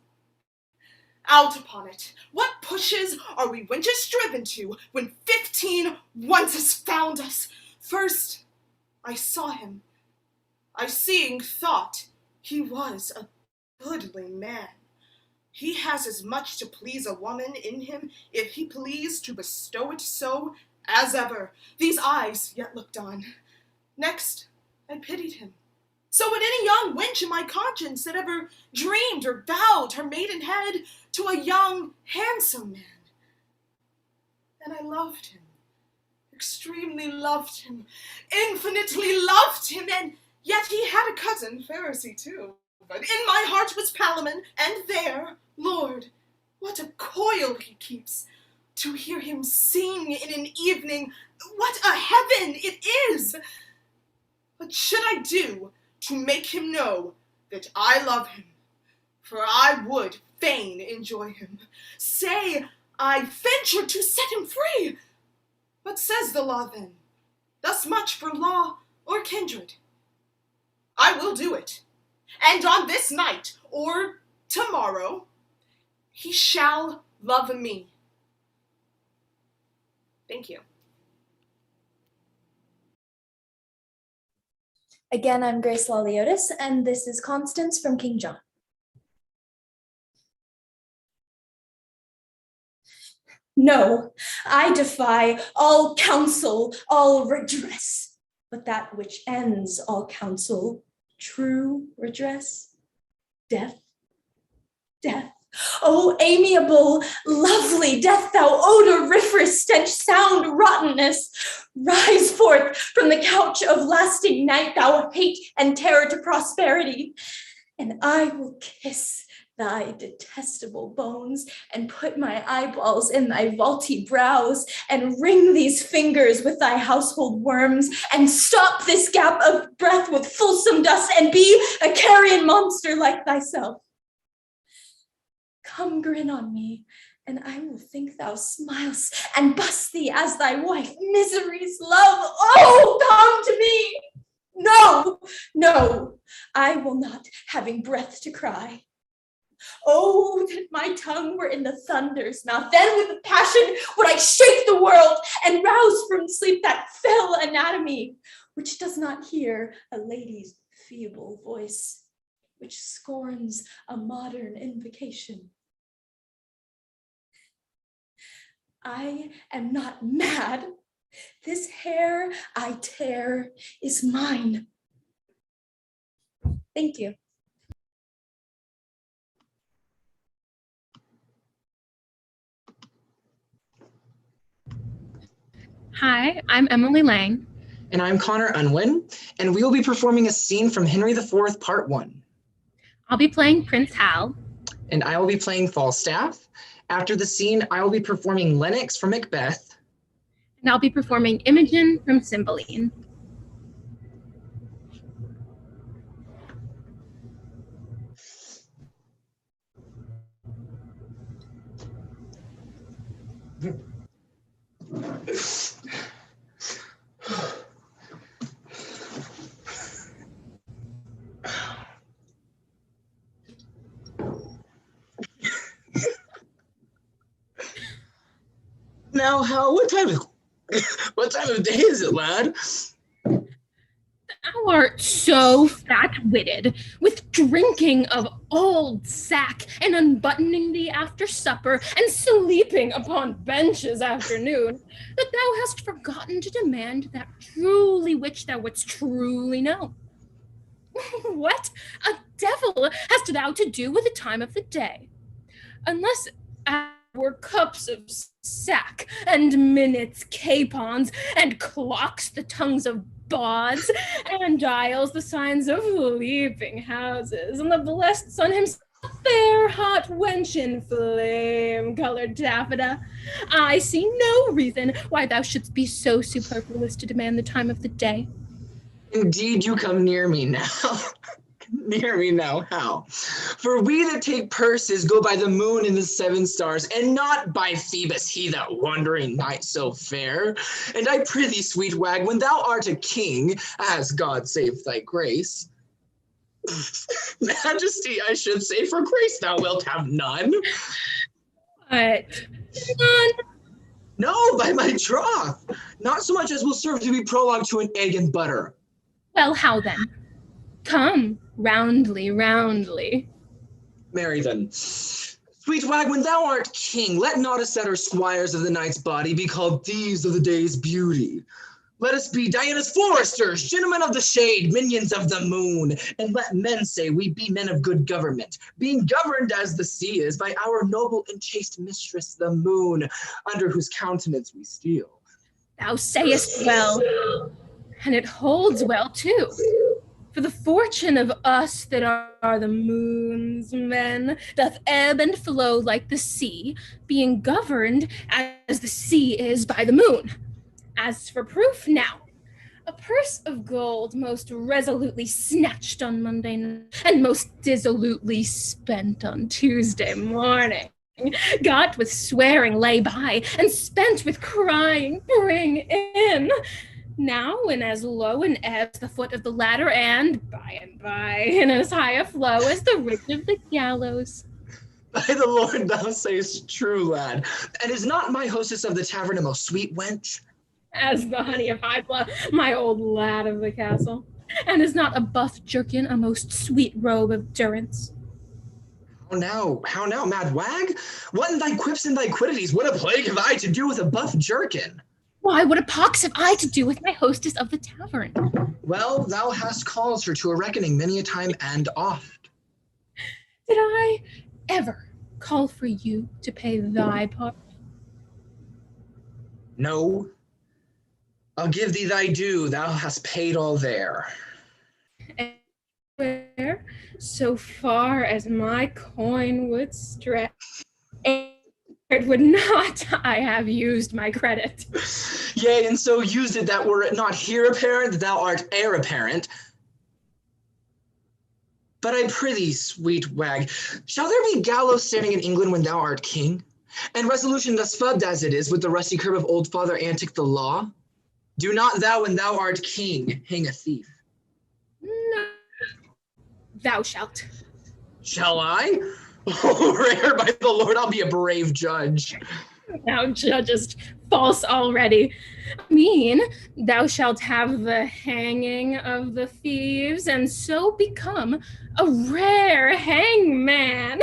Out upon it, what pushes are we wenches driven to, when 15 once has found us? First I saw him, I seeing thought he was a goodly man. He has as much to please a woman in him, if he please to bestow it so, as ever these eyes yet looked on. Next I pitied him. So would any young wench in my conscience that ever dreamed or vowed her maidenhead to a young, handsome man. And I loved him, extremely loved him, infinitely loved him, and yet he had a cousin, Pharisee too. But in my heart was Palamon, and there, Lord, what a coil he keeps. To hear him sing in an evening, what a heaven it is! What should I do? to make him know that I love him, for I would fain enjoy him. Say, I venture to set him free. What says the law then? Thus much for law or kindred. I will do it, and on this night or tomorrow, he shall love me. Thank you. Again, I'm Grace Laliotis, and this is Constance from King John. No, I defy all counsel, all redress, but that which ends all counsel, true redress, death, death. Oh, amiable, lovely death, thou odoriferous stench, sound rottenness, rise forth from the couch of lasting night, thou hate and terror to prosperity, and I will kiss thy detestable bones, and put my eyeballs in thy vaulty brows, and wring these fingers with thy household worms, and stop this gap of breath with fulsome dust, and be a carrion monster like thyself. Come grin on me, and I will think thou smiles, and bust thee as thy wife, misery's love. Oh, come to me! No, no, I will not, having breath to cry. Oh, that my tongue were in the thunder's mouth. Then with passion would I shake the world and rouse from sleep that fell anatomy, which does not hear a lady's feeble voice, which scorns a modern invocation. I am not mad. This hair I tear is mine. Thank you. Hi, I'm Emily Lang. And I'm Connor Unwin, and we will be performing a scene from Henry IV, Part 1. I'll be playing Prince Hal. And I will be playing Falstaff. After the scene, I will be performing Lennox from Macbeth. And I'll be performing Imogen from Cymbeline. Now, Hal, what time of day is it, lad? Thou art so fat-witted, with drinking of old sack, and unbuttoning thee after supper, and sleeping upon benches after noon, that thou hast forgotten to demand that truly which thou wouldst truly know. What a devil hast thou to do with the time of the day? Unless were cups of sack, and minutes capons, and clocks the tongues of bawds, and dials the signs of leaping houses, and the blessed sun himself, fair hot wench in flame-colored taffeta. I see no reason why thou shouldst be so superfluous to demand the time of the day. Indeed, you come near me now. Near me now, how? For we that take purses go by the moon and the 7 stars, and not by Phoebus, he that wandering night so fair. And I prithee, sweet wag, when thou art a king, as God save thy grace, majesty, I should say, for grace thou wilt have none. What? None? No, by my troth, not so much as will serve to be prologue to an egg and butter. Well, how then? Come, roundly, roundly. Marry then. Sweet wag, when thou art king, let not us that are squires of the night's body be called thieves of the day's beauty. Let us be Diana's foresters, gentlemen of the shade, minions of the moon, and let men say we be men of good government, being governed as the sea is by our noble and chaste mistress, the moon, under whose countenance we steal. Thou sayest well, and it holds well too. For the fortune of us that are the moon's men doth ebb and flow like the sea, being governed as the sea is by the moon. As for proof now, A purse of gold most resolutely snatched on Monday night and most dissolutely spent on Tuesday morning. Got with swearing lay by and spent with crying bring in. Now in as low an ebb as the foot of the ladder and by in as high a flow as the ridge of the gallows. By the Lord, thou sayest true, lad. And is not my hostess of the tavern a most sweet wench? As the honey of Hydla, my old lad of the castle. And is not a buff jerkin a most sweet robe of durance? How now, mad wag? What in thy quips and thy quiddities? What a plague have I to do with a buff jerkin? Why, what a pox have I to do with my hostess of the tavern? Well, thou hast called her to a reckoning many a time and oft. Did I ever call for you to pay thy part? No. I'll give thee thy due, thou hast paid all there. And where, so far as my coin would stretch, it would not I have used my credit. Yea, and so used it that were it not here apparent that thou art heir apparent. But I prithee, sweet wag, shall there be gallows standing in England when thou art king? And resolution thus fubbed as it is with the rusty curb of old Father Antic the law? Do not thou, when thou art king, hang a thief. No, thou shalt. Shall I? Oh, rare by the Lord, I'll be a brave judge. Thou judgest false already. I mean, thou shalt have the hanging of the thieves, and so become a rare hangman.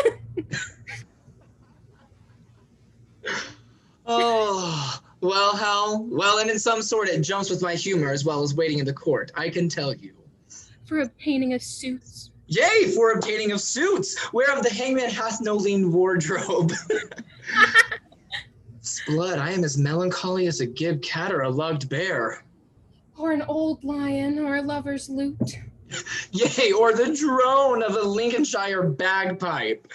Oh, well, Hal, well, and in some sort it jumps with my humor as well as waiting in the court, I can tell you. For obtaining of suits. Yea, for obtaining of suits, whereof the hangman hath no lean wardrobe. Sblood, I am as melancholy as a gib cat or a lugged bear. Or an old lion, or a lover's lute. Yea, or the drone of a Lincolnshire bagpipe.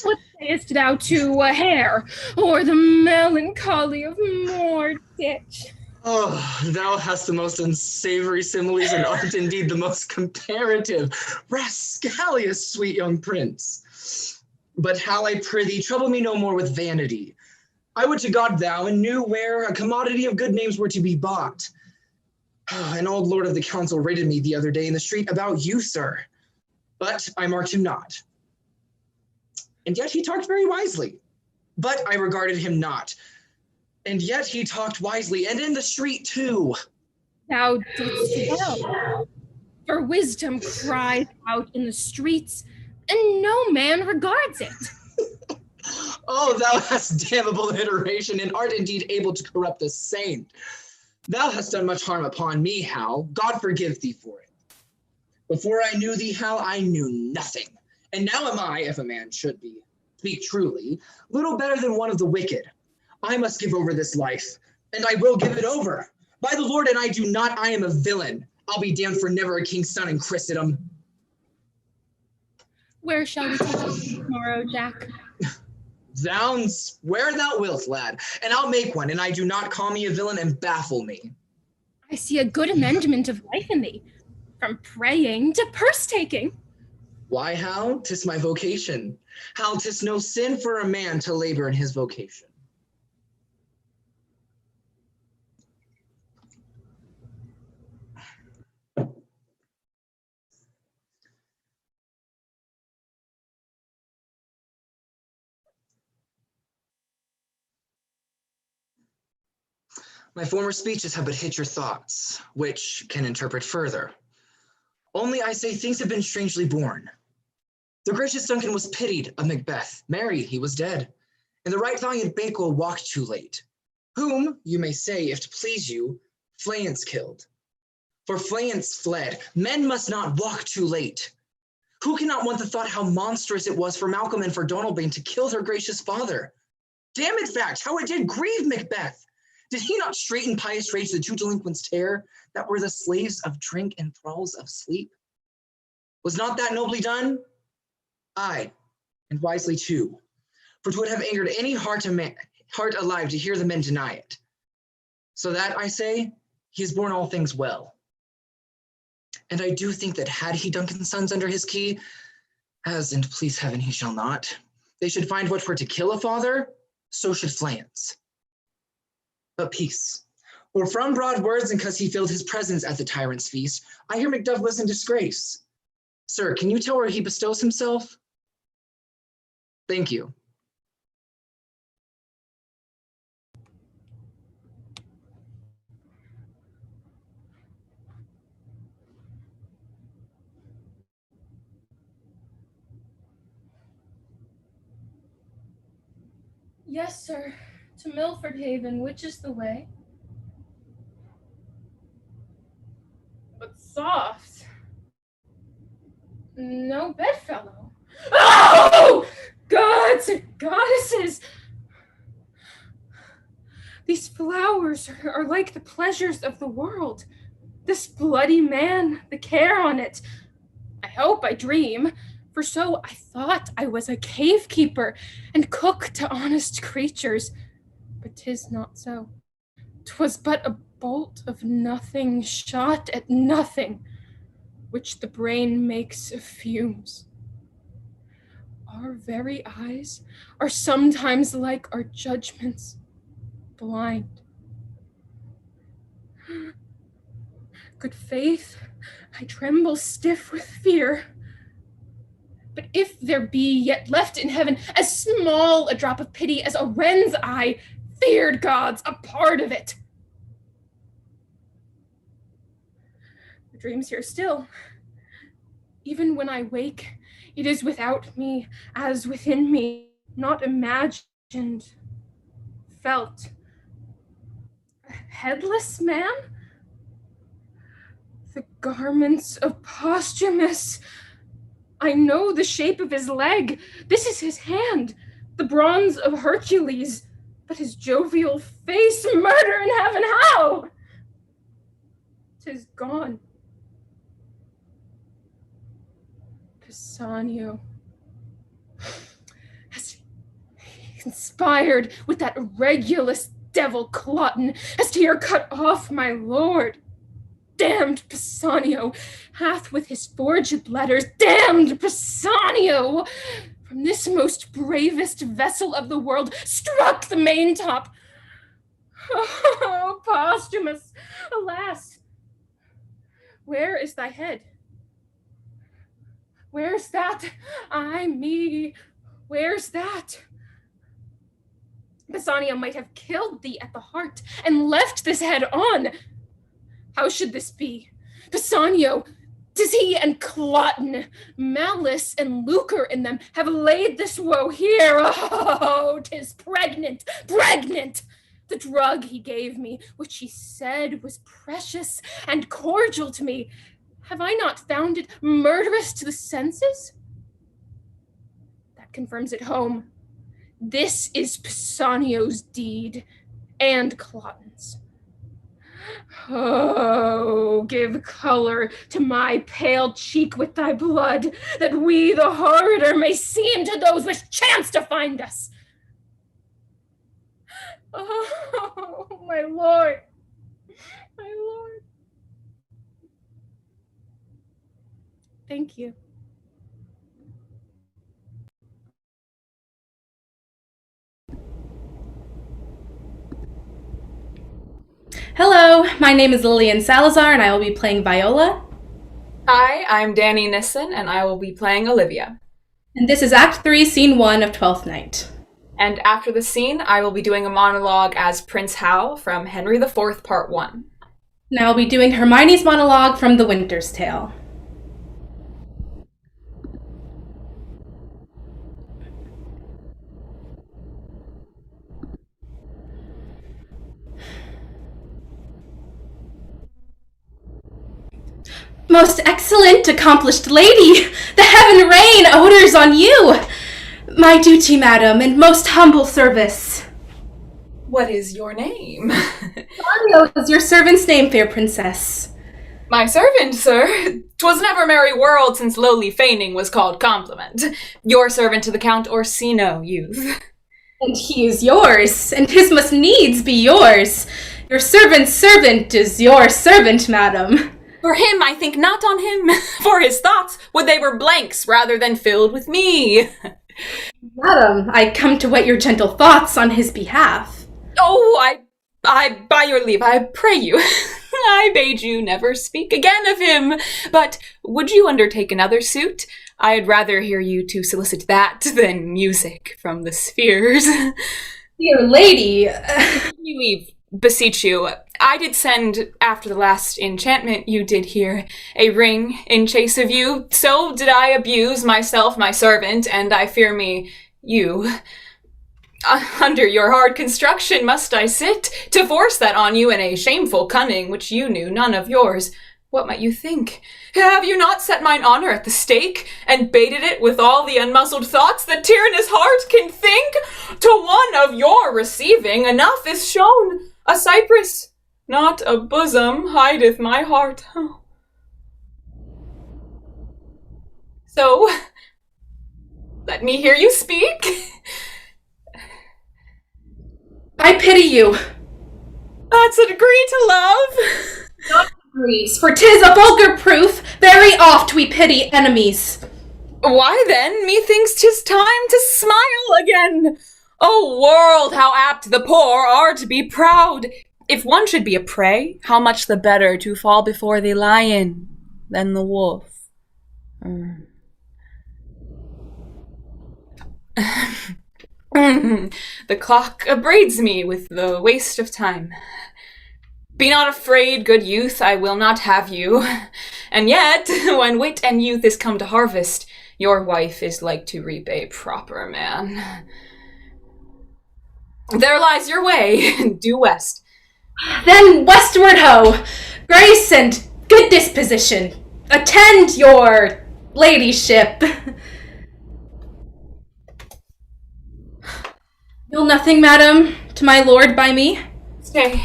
What sayest thou to a hare, or the melancholy of Moorditch? Oh, thou hast the most unsavory similes and art indeed the most comparative. Rascalious, sweet young prince. But how I prithee, trouble me no more with vanity. I would to God thou and knew where a commodity of good names were to be bought. An old lord of the council rated me the other day in the street about you, sir. But I marked him not. And yet he talked very wisely. But I regarded him not. And yet he talked wisely, and in the street too. Thou didst well. For wisdom cries out in the streets, and no man regards it. Oh, thou hast damnable iteration, and art indeed able to corrupt a saint. Thou hast done much harm upon me, Hal. God forgive thee for it. Before I knew thee, Hal, I knew nothing. And now am I, if a man should be, speak truly, little better than one of the wicked. I must give over this life, and I will give it over. By the Lord, and I do not, I am a villain. I'll be damned for never a king's son in Christendom. Where shall we take it tomorrow, Jack? Zounds, where thou wilt, lad, and I'll make one, and I do not call me a villain and baffle me. I see a good amendment of life in thee, from praying to purse-taking. Why, Hal? 'Tis my vocation. Hal, 'tis no sin for a man to labor in his vocation. My former speeches have but hit your thoughts, which can interpret further. Only I say things have been strangely born. The gracious Duncan was pitied of Macbeth. Married, he was dead. And the right valiant Banquo walked too late. Whom, you may say, if to please you, Fleance killed. For Fleance fled. Men must not walk too late. Who cannot want the thought how monstrous it was for Malcolm and for Donalbain to kill their gracious father? Damn it, fact, how it did grieve Macbeth! Did he not straight in pious rage the two delinquents tear, that were the slaves of drink and thralls of sleep? Was not that nobly done? Aye, and wisely too. For 'twould have angered any heart alive to hear the men deny it. So that, I say, he has borne all things well. And I do think that had he Duncan's sons under his key, as and please heaven he shall not, they should find what were to kill a father, so should flayance. But peace. For from broad words, and cause he filled his presence at the tyrant's feast, I hear Macduff lives in disgrace. Sir, can you tell where he bestows himself? Thank you. Yes, sir. To Milford Haven, which is the way? But soft. No bedfellow. Oh! Gods and goddesses! These flowers are like the pleasures of the world. This bloody man, the care on it. I hope I dream, for so I thought I was a cave keeper and cook to honest creatures. But 'tis not so. 'Twas but a bolt of nothing shot at nothing, which the brain makes of fumes. Our very eyes are sometimes like our judgments, blind. Good faith, I tremble stiff with fear. But if there be yet left in heaven as small a drop of pity as a wren's eye, feared gods, a part of it. The dream's here still. Even when I wake, it is without me, as within me, not imagined, felt. A headless man? The garments of Posthumus. I know the shape of his leg. This is his hand, the bronze of Hercules. But his jovial face, murder in heaven, how? 'Tis gone. Pisanio has conspired with that regulus devil Cloten as to hear cut off my lord. Damned Pisanio hath with his forged letters, damned Pisanio, from this most bravest vessel of the world struck the maintop. Oh, Posthumus, alas, where is thy head? Where's that? Ay me, where's that? Pisanio might have killed thee at the heart and left this head on. How should this be? Pisanio, 'tis he and Cloten, malice and lucre in them, have laid this woe here. Oh, 'tis pregnant, pregnant. The drug he gave me, which he said was precious and cordial to me, have I not found it murderous to the senses? That confirms it home. This is Pisanio's deed, and Cloten's. Oh, give color to my pale cheek with thy blood, that we the harder may seem to those which chance to find us. Oh, my lord, my lord. Thank you. Hello, my name is Lillian Salazar and I will be playing Viola. Hi, I'm Danny Nissen and I will be playing Olivia. And this is Act 3, Scene 1 of Twelfth Night. And after the scene, I will be doing a monologue as Prince Hal from Henry IV, Part 1. Now I'll be doing Hermione's monologue from The Winter's Tale. Most excellent, accomplished lady, the heaven rain odors on you. My duty, madam, and most humble service. What is your name? Mario is your servant's name, fair princess. My servant, sir. 'Twas never merry world since lowly feigning was called compliment. Your servant to the Count Orsino, youth. And he is yours, and his must needs be yours. Your servant's servant is your servant, madam. For him, I think not on him. For his thoughts, would they were blanks rather than filled with me. Madam, I come to wet your gentle thoughts on his behalf. Oh, I, by your leave, I pray you. I bade you never speak again of him. But would you undertake another suit? I'd rather hear you to solicit that than music from the spheres. Dear lady. You leave, beseech you. I did send, after the last enchantment you did hear, a ring in chase of you. So did I abuse myself, my servant, and I fear me, you. Under your hard construction must I sit, to force that on you in a shameful cunning which you knew none of yours. What might you think? Have you not set mine honor at the stake, and baited it with all the unmuzzled thoughts that tyrannous heart can think? To one of your receiving enough is shown. A cypress, not a bosom, hideth my heart. So, let me hear you speak. I pity you. That's a degree to love. Not degrees, for 'tis a vulgar proof, very oft we pity enemies. Why then, methinks 'tis time to smile again. O world, how apt the poor are to be proud. If one should be a prey, how much the better to fall before the lion than the wolf. The clock abraids me with the waste of time. Be not afraid, good youth, I will not have you. And yet, when wit and youth is come to harvest, your wife is like to reap a proper man. There lies your way, due west. Then westward ho! Grace and good disposition, attend your ladyship. You'll nothing, madam, to my lord by me? Stay,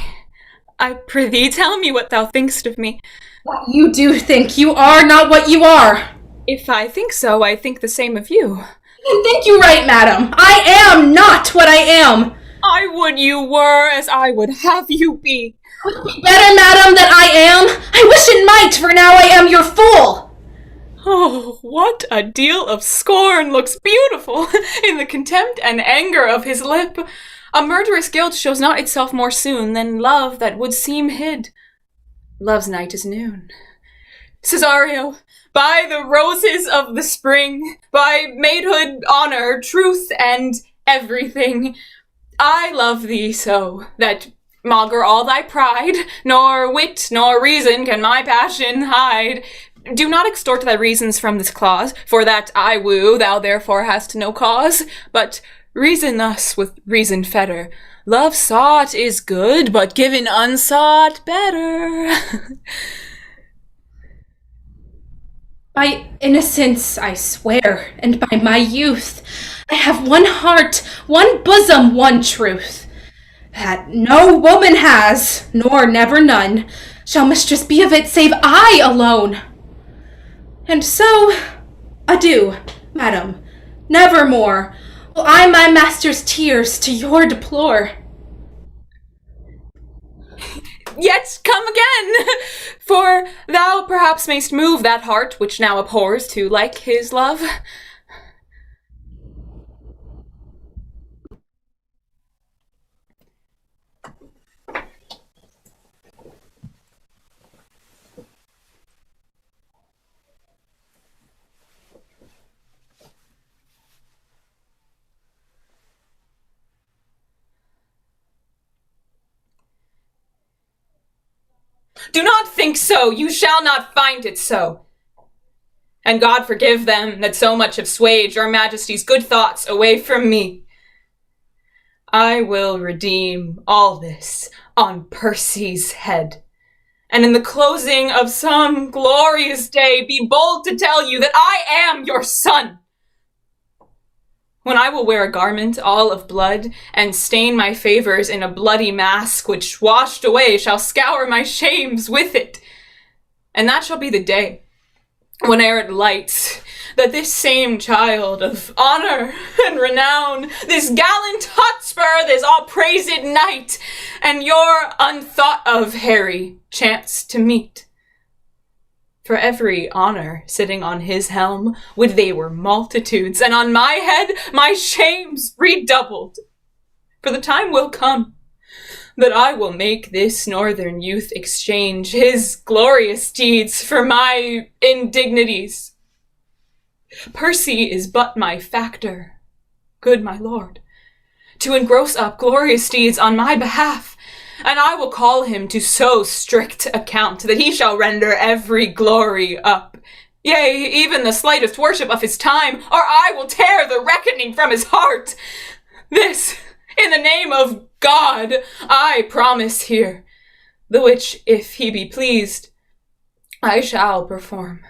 I prithee, tell me what thou think'st of me. What you do think, you are not what you are. If I think so, I think the same of you. You think you right, madam. I am not what I am. I would you were as I would have you be. Better, madam, than I am. I wish it might, for now I am your fool. Oh, what a deal of scorn looks beautiful in the contempt and anger of his lip. A murderous guilt shows not itself more soon than love that would seem hid. Love's night is noon. Cesario, by the roses of the spring, by maidhood, honor, truth, and everything, I love thee so, that maugre all thy pride, nor wit nor reason can my passion hide. Do not extort thy reasons from this clause, for that I woo, thou therefore hast no cause. But reason thus with reason fetter. Love sought is good, but given unsought better. By innocence, I swear, and by my youth, I have one heart, one bosom, one truth, that no woman has, nor never none, shall mistress be of it save I alone. And so, adieu, madam, nevermore will I my master's tears to your deplore. Yet come again, for thou perhaps mayst move that heart which now abhors to like his love. Do not think so, you shall not find it so. And God forgive them that so much have swayed your majesty's good thoughts away from me. I will redeem all this on Percy's head, and in the closing of some glorious day be bold to tell you that I am your son. When I will wear a garment all of blood, and stain my favors in a bloody mask, which washed away shall scour my shames with it. And that shall be the day, whene'er it lights, that this same child of honor and renown, this gallant Hotspur, this all-praised knight, and your unthought of Harry chance to meet. For every honor sitting on his helm, would they were multitudes, and on my head my shames redoubled. For the time will come that I will make this northern youth exchange his glorious deeds for my indignities. Percy is but my factor, good my lord, to engross up glorious deeds on my behalf, and I will call him to so strict account that he shall render every glory up, yea, even the slightest worship of his time, or I will tear the reckoning from his heart. This, in the name of God, I promise here, the which, if he be pleased, I shall perform.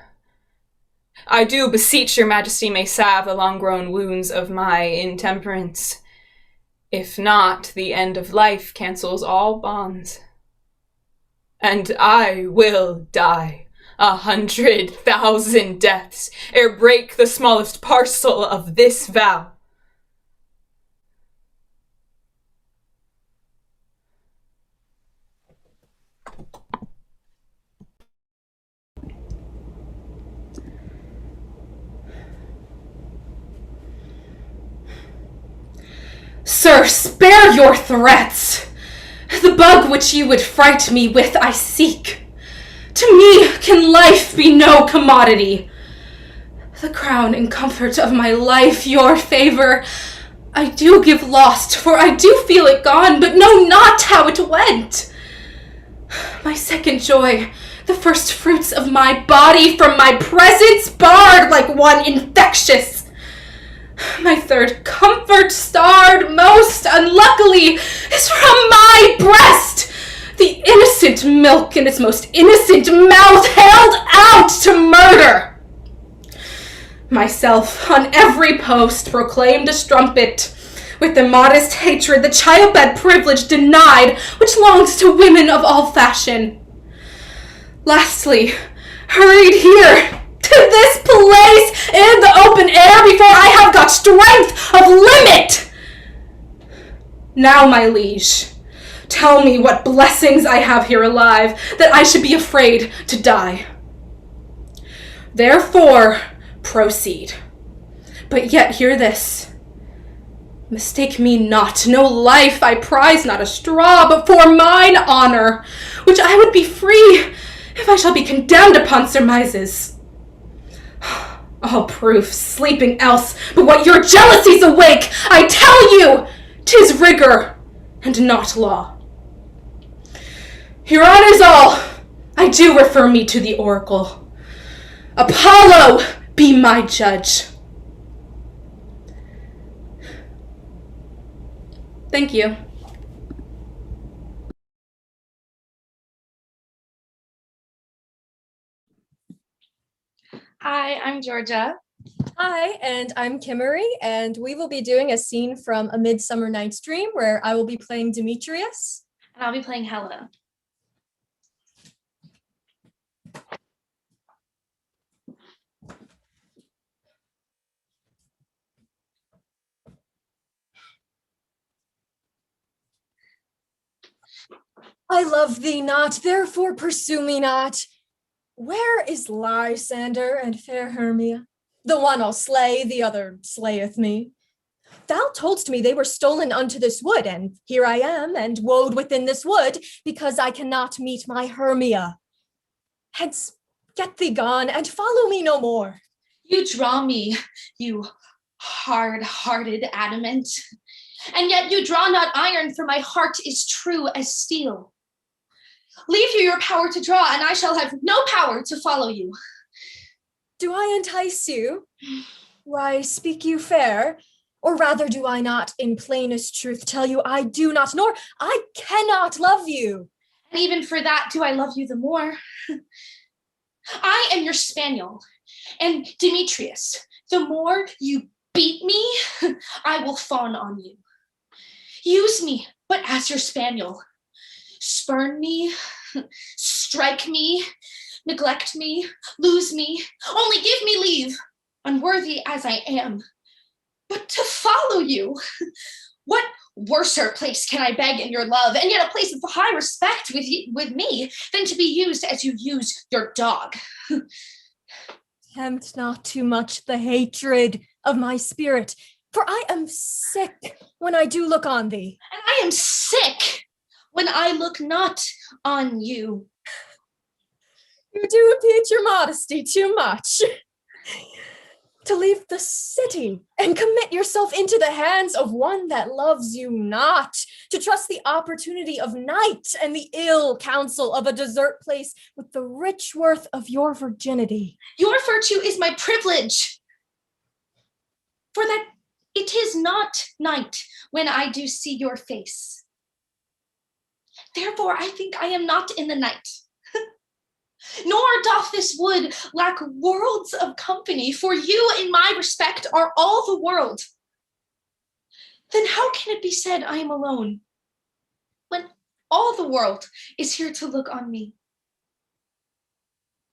I do beseech your majesty may salve the long-grown wounds of my intemperance. If not, the end of life cancels all bonds. And I will die 100,000 deaths ere break the smallest parcel of this vow. Sir, spare your threats! The bug which you would fright me with I seek. To me can life be no commodity. The crown and comfort of my life, your favour, I do give lost, for I do feel it gone, but know not how it went. My second joy, the first fruits of my body, from my presence barred like one infectious. My third comfort, starred most unluckily, is from my breast, the innocent milk in its most innocent mouth held out to murder. Myself on every post proclaimed a strumpet, with the modest hatred the childbed privilege denied, which longs to women of all fashion. Lastly, hurried here, to this place in the open air before I have got strength of limit. Now, my liege, tell me what blessings I have here alive, that I should be afraid to die. Therefore, proceed. But yet hear this. Mistake me not, no life I prize, not a straw, but for mine honor, which I would be free if I shall be condemned upon surmises. All proof, sleeping else, but what your jealousies awake, I tell you, 'tis rigor and not law. Your honours all, I do refer me to the oracle. Apollo be my judge. Thank you. Hi, I'm Georgia. Hi, and I'm Kimmery, and we will be doing a scene from A Midsummer Night's Dream where I will be playing Demetrius. And I'll be playing Helena. I love thee not, therefore pursue me not. Where is Lysander and fair Hermia? The one I'll slay, the other slayeth me. Thou toldst me they were stolen unto this wood, and here I am, and woed within this wood, because I cannot meet my Hermia. Hence, get thee gone, and follow me no more. You draw me, you hard-hearted adamant, and yet you draw not iron, for my heart is true as steel. Leave you your power to draw, and I shall have no power to follow you. Do I entice you? Why, speak you fair? Or rather, do I not, in plainest truth, tell you I do not, nor I cannot love you? And even for that, do I love you the more? I am your spaniel, and Demetrius, the more you beat me, I will fawn on you. Use me, but as your spaniel. Spurn me, strike me, neglect me, lose me, only give me leave, unworthy as I am. But to follow you, What worser place can I beg in your love, and yet a place of high respect with me, than to be used as you use your dog? Tempt not too much the hatred of my spirit, for I am sick when I do look on thee. And I am sick when I look not on you. You do impede your modesty too much. To leave the city and commit yourself into the hands of one that loves you not, to trust the opportunity of night and the ill counsel of a desert place with the rich worth of your virginity. Your virtue is my privilege, for that it is not night when I do see your face. Therefore, I think I am not in the night. Nor doth this wood lack worlds of company, for you in my respect are all the world. Then how can it be said I am alone, when all the world is here to look on me?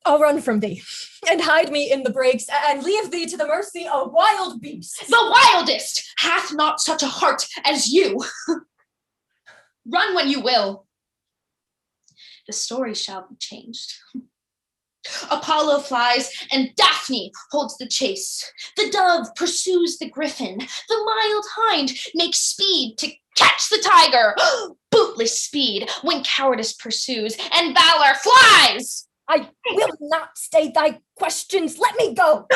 I'll run from thee, and hide me in the brakes, and leave thee to the mercy of wild beasts. The wildest hath not such a heart as you. Run when you will. The story shall be changed. Apollo flies, and Daphne holds the chase. The dove pursues the griffin. The mild hind makes speed to catch the tiger. Bootless speed when cowardice pursues, and valor flies. I will not stay thy questions. Let me go.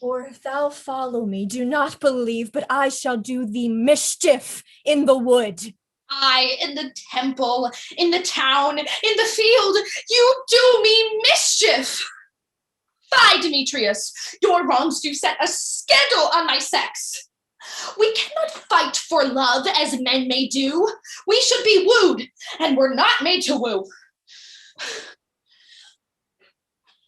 Or if thou follow me, do not believe, but I shall do thee mischief in the wood. I, in the temple, in the town, in the field, you do me mischief. Fie, Demetrius, your wrongs do set a scandal on my sex. We cannot fight for love as men may do. We should be wooed, and we're not made to woo.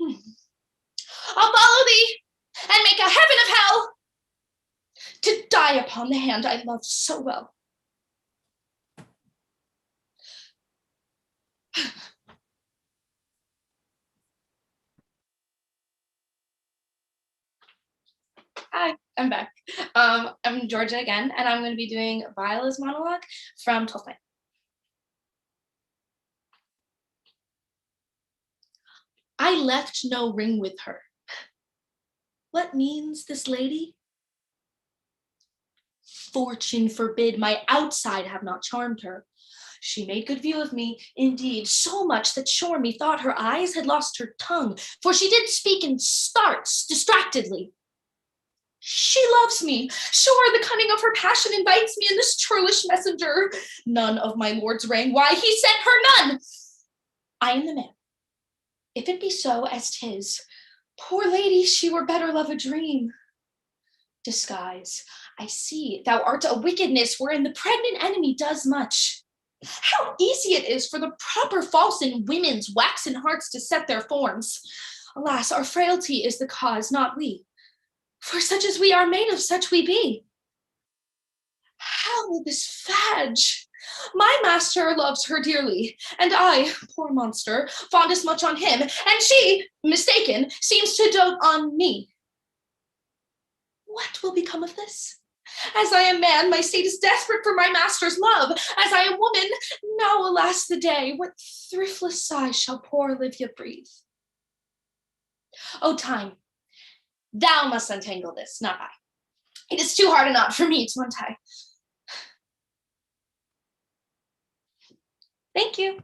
I'll follow thee, and make a heaven of hell, to die upon the hand I love so well. Hi, I'm back. I'm Georgia again, and I'm going to be doing Viola's monologue from Twelfth Night. I left no ring with her. What means this lady? Fortune forbid, my outside have not charmed her. She made good view of me, indeed, so much that sure methought her eyes had lost her tongue, for she did speak in starts distractedly. She loves me. Sure, the cunning of her passion invites me in this churlish messenger. None of my lord's rang. Why, he sent her none. I am the man. If it be so as 'tis, poor lady, she were better love a dream. Disguise, I see, thou art a wickedness wherein the pregnant enemy does much. How easy it is for the proper false in women's waxen hearts to set their forms. Alas, our frailty is the cause, not we. For such as we are made, of such we be. How will this fadge? My master loves her dearly, and I, poor monster, fondest much on him, and she, mistaken, seems to dote on me. What will become of this? As I am man, my state is desperate for my master's love. As I am woman, now alas the day, what thriftless sighs shall poor Olivia breathe? O time, thou must untangle this, not I. It is too hard a knot for me to untie. Thank you.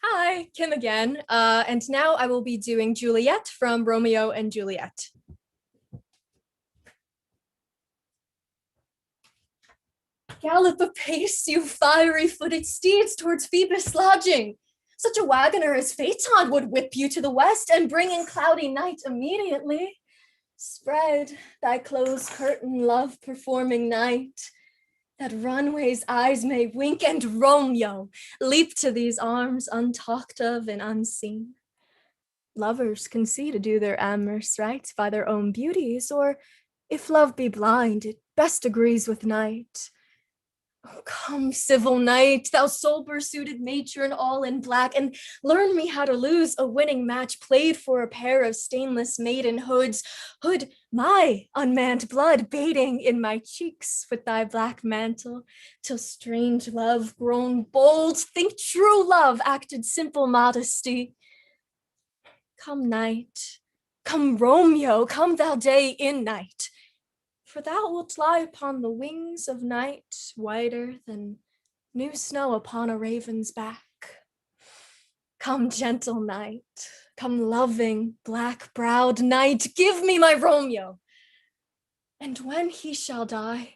Hi, Kim again. And now I will be doing Juliet from Romeo and Juliet. Gallop apace, you fiery-footed steeds, towards Phoebus' lodging. Such a wagoner as Phaeton would whip you to the west and bring in cloudy night immediately. Spread thy closed curtain, love-performing night, that runway's eyes may wink, and Romeo leap to these arms untalked of and unseen. Lovers can see to do their amorous rites by their own beauties, or if love be blind, it best agrees with night. Come, civil knight, thou sober-suited matron all in black, and learn me how to lose a winning match played for a pair of stainless maiden hoods. Hood, my unmanned blood bathing in my cheeks with thy black mantle, till strange love grown bold, think true love acted simple modesty. Come, night, come, Romeo, come thou day in night, for thou wilt lie upon the wings of night, whiter than new snow upon a raven's back. Come, gentle night, come, loving, black-browed night, give me my Romeo. And when he shall die,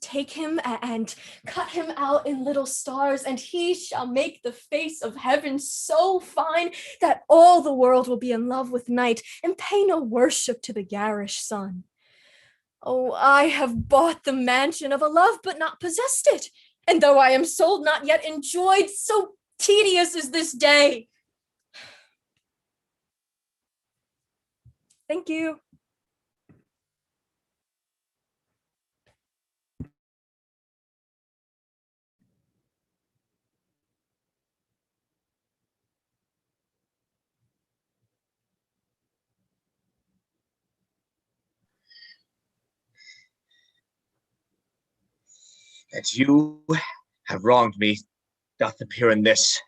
take him and cut him out in little stars, and he shall make the face of heaven so fine that all the world will be in love with night and pay no worship to the garish sun. Oh, I have bought the mansion of a love, but not possessed it. And though I am sold, not yet enjoyed, so tedious is this day. Thank you. That you have wronged me doth appear in this.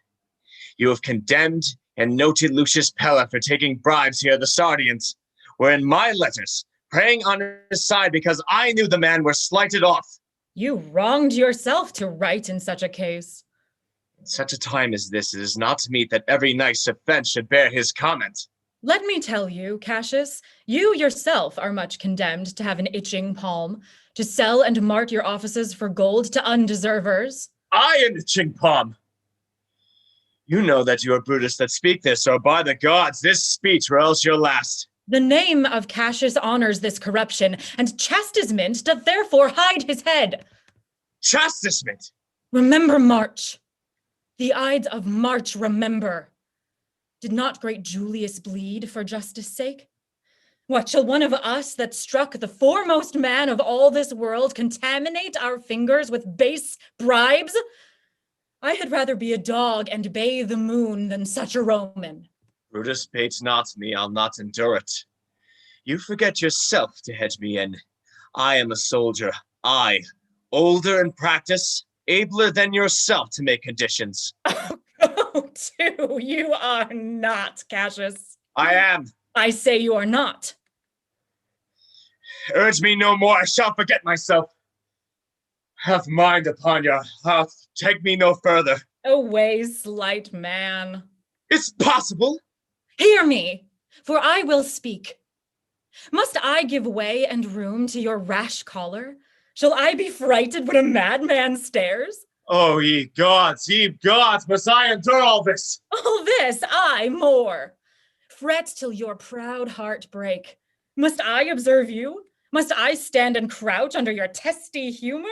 You have condemned and noted Lucius Pella for taking bribes here at the Sardians, wherein my letters, praying on his side because I knew the man, were slighted off. You wronged yourself to write in such a case. In such a time as this, it is not meet that every nice offense should bear his comment. Let me tell you, Cassius, you yourself are much condemned to have an itching palm, to sell and mart your offices for gold to undeservers. I an itching palm! You know that you are Brutus that speak this, or by the gods, this speech or else your last. The name of Cassius honors this corruption, and chastisement doth therefore hide his head. Chastisement? Remember March. The Ides of March remember. Did not great Julius bleed for justice' sake? What, shall one of us that struck the foremost man of all this world contaminate our fingers with base bribes? I had rather be a dog and bathe the moon than such a Roman. Brutus baits not me, I'll not endure it. You forget yourself to hedge me in. I am a soldier, I, older in practice, abler than yourself to make conditions. Oh, too, you are not, Cassius. I am. I say you are not. Urge me no more, I shall forget myself. Have mind upon your heart, take me no further. Away, slight man. It's possible. Hear me, for I will speak. Must I give way and room to your rash choler? Shall I be frighted when a madman stares? Oh, ye gods, must I endure all this? All this, I more. Fret till your proud heart break. Must I observe you? Must I stand and crouch under your testy humor?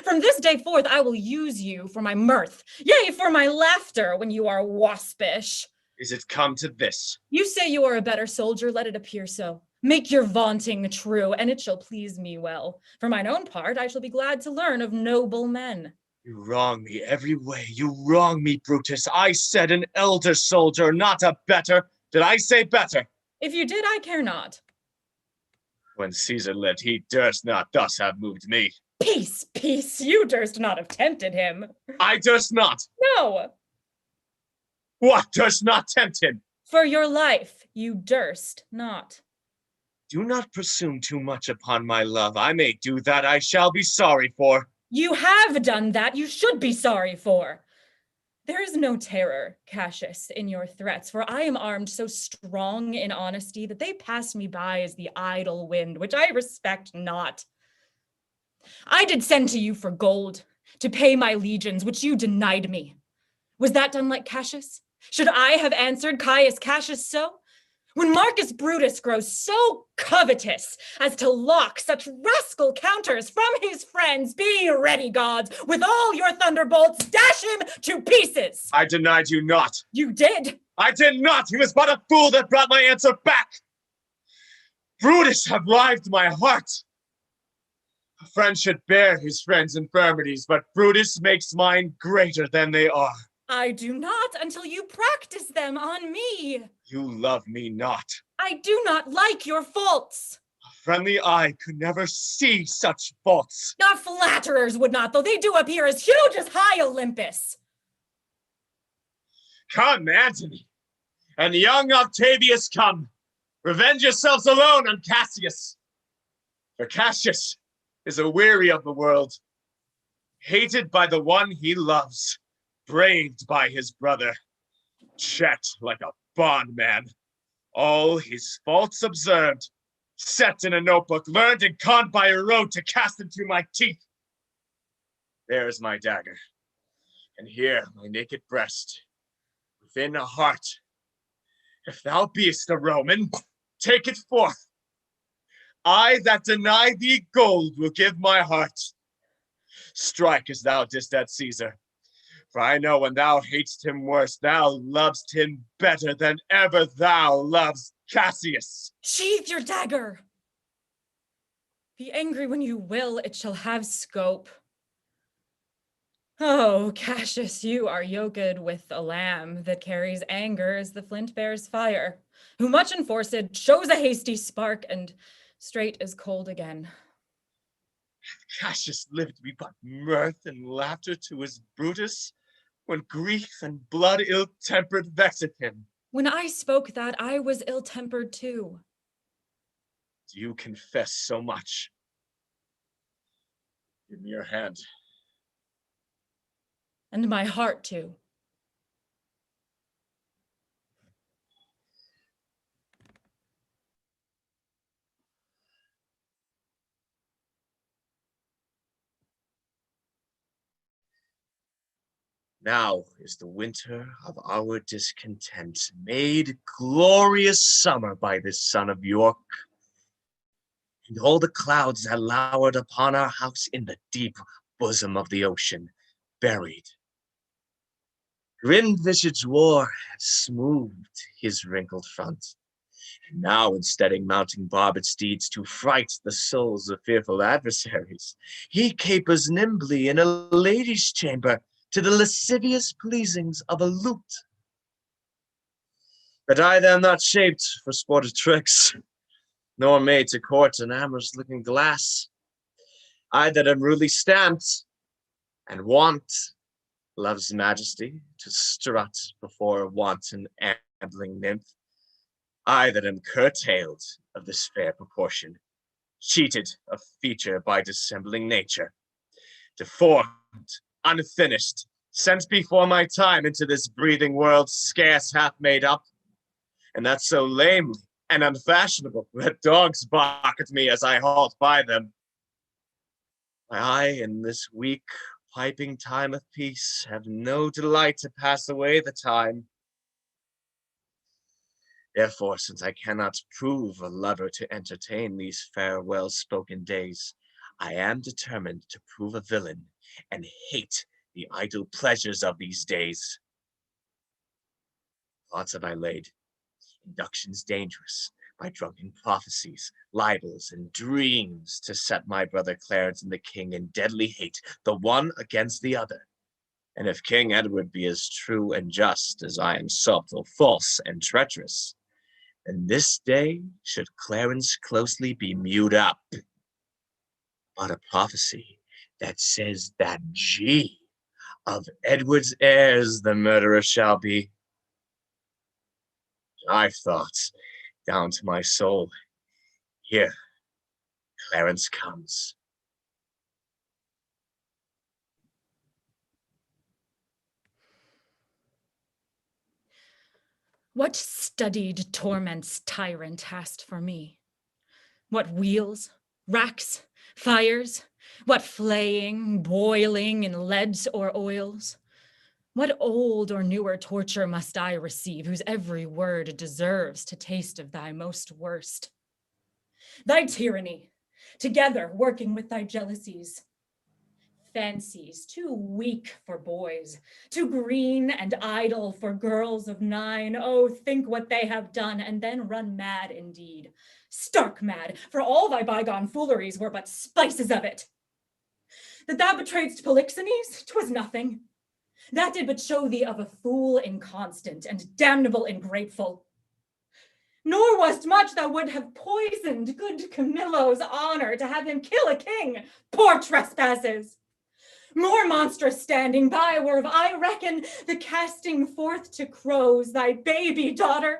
From this day forth, I will use you for my mirth, yea, for my laughter when you are waspish. Is it come to this? You say you are a better soldier, let it appear so. Make your vaunting true, and it shall please me well. For mine own part, I shall be glad to learn of noble men. You wrong me every way, you wrong me, Brutus. I said an elder soldier, not a better. Did I say better? If you did, I care not. When Caesar lived, he durst not thus have moved me. Peace, peace, you durst not have tempted him. I durst not. No. What durst not tempt him? For your life, you durst not. Do not presume too much upon my love. I may do that I shall be sorry for. You have done that you should be sorry for. There is no terror, Cassius, in your threats, for I am armed so strong in honesty that they pass me by as the idle wind, which I respect not. I did send to you for gold, to pay my legions, which you denied me. Was that done like Cassius? Should I have answered Caius Cassius so? When Marcus Brutus grows so covetous as to lock such rascal counters from his friends, be ready, gods, with all your thunderbolts, dash him to pieces. I denied you not. You did. I did not. He was but a fool that brought my answer back. Brutus have rived my heart. A A friend should bear his friend's infirmities, but Brutus makes mine greater than they are. I do not until you practice them on me. You love me not. I do not like your faults. A friendly eye could never see such faults. Not flatterers would not, though they do appear as huge as high Olympus. Come, Antony, and young Octavius, come. Revenge yourselves alone on Cassius. For Cassius is aweary of the world, hated by the one he loves, braved by his brother, checked like a bondman, all his faults observed, set in a notebook, learned and conned by rote to cast into my teeth. There is my dagger, and here my naked breast, within a heart. If thou beest a Roman, take it forth. I that deny thee gold will give my heart. Strike as thou didst at Caesar, for I know when thou hatest him worse, thou lovest him better than ever thou lovest Cassius. Sheathe your dagger. Be angry when you will, it shall have scope. Oh, Cassius, you are yoked with a lamb that carries anger as the flint bears fire, who much enforced shows a hasty spark, and straight is cold again. Cassius lived to be but mirth and laughter to his Brutus, when grief and blood ill-tempered vexeth him. When I spoke that, I was ill-tempered too. Do you confess so much? Give me your hand. And my heart too. Now is the winter of our discontent made glorious summer by this son of York. And all the clouds that lowered upon our house in the deep bosom of the ocean, buried. Grim-visaged war had smoothed his wrinkled front, and now instead of mounting barbed steeds to fright the souls of fearful adversaries, he capers nimbly in a lady's chamber to the lascivious pleasings of a lute. But I am not shaped for sportive tricks, nor made to court an amorous looking glass. I that am rudely stamped and want love's majesty to strut before a wanton ambling nymph. I that am curtailed of this fair proportion, cheated of feature by dissembling nature, deformed, unfinished, sent before my time into this breathing world scarce half made up, and that so lamely and unfashionable that dogs bark at me as I halt by them. I, in this weak, piping time of peace, have no delight to pass away the time. Therefore, since I cannot prove a lover to entertain these fair, well-spoken days, I am determined to prove a villain and hate the idle pleasures of these days. Thoughts have I laid, inductions dangerous, by drunken prophecies, libels, and dreams to set my brother Clarence and the king in deadly hate, the one against the other. And if King Edward be as true and just as I am subtle, false, and treacherous, then this day should Clarence closely be mewed up. But a prophecy that says that G of Edward's heirs the murderer shall be. I've thoughts down to my soul. Here, Clarence comes. What studied torments, tyrant, hast for me? What wheels, racks, fires? What flaying, boiling in leads or oils? What old or newer torture must I receive, whose every word deserves to taste of thy most worst? Thy tyranny, together working with thy jealousies, fancies too weak for boys, too green and idle for girls of 9. Oh, think what they have done, and then run mad indeed, stark mad, for all thy bygone fooleries were but spices of it. That thou betrayedst Polixenes? 'Twas nothing. That did but show thee of a fool inconstant and damnable ingrateful. Nor was't much thou would have poisoned good Camillo's honor to have him kill a king. Poor trespasses! More monstrous standing by were, if I reckon, the casting forth to crows thy baby daughter,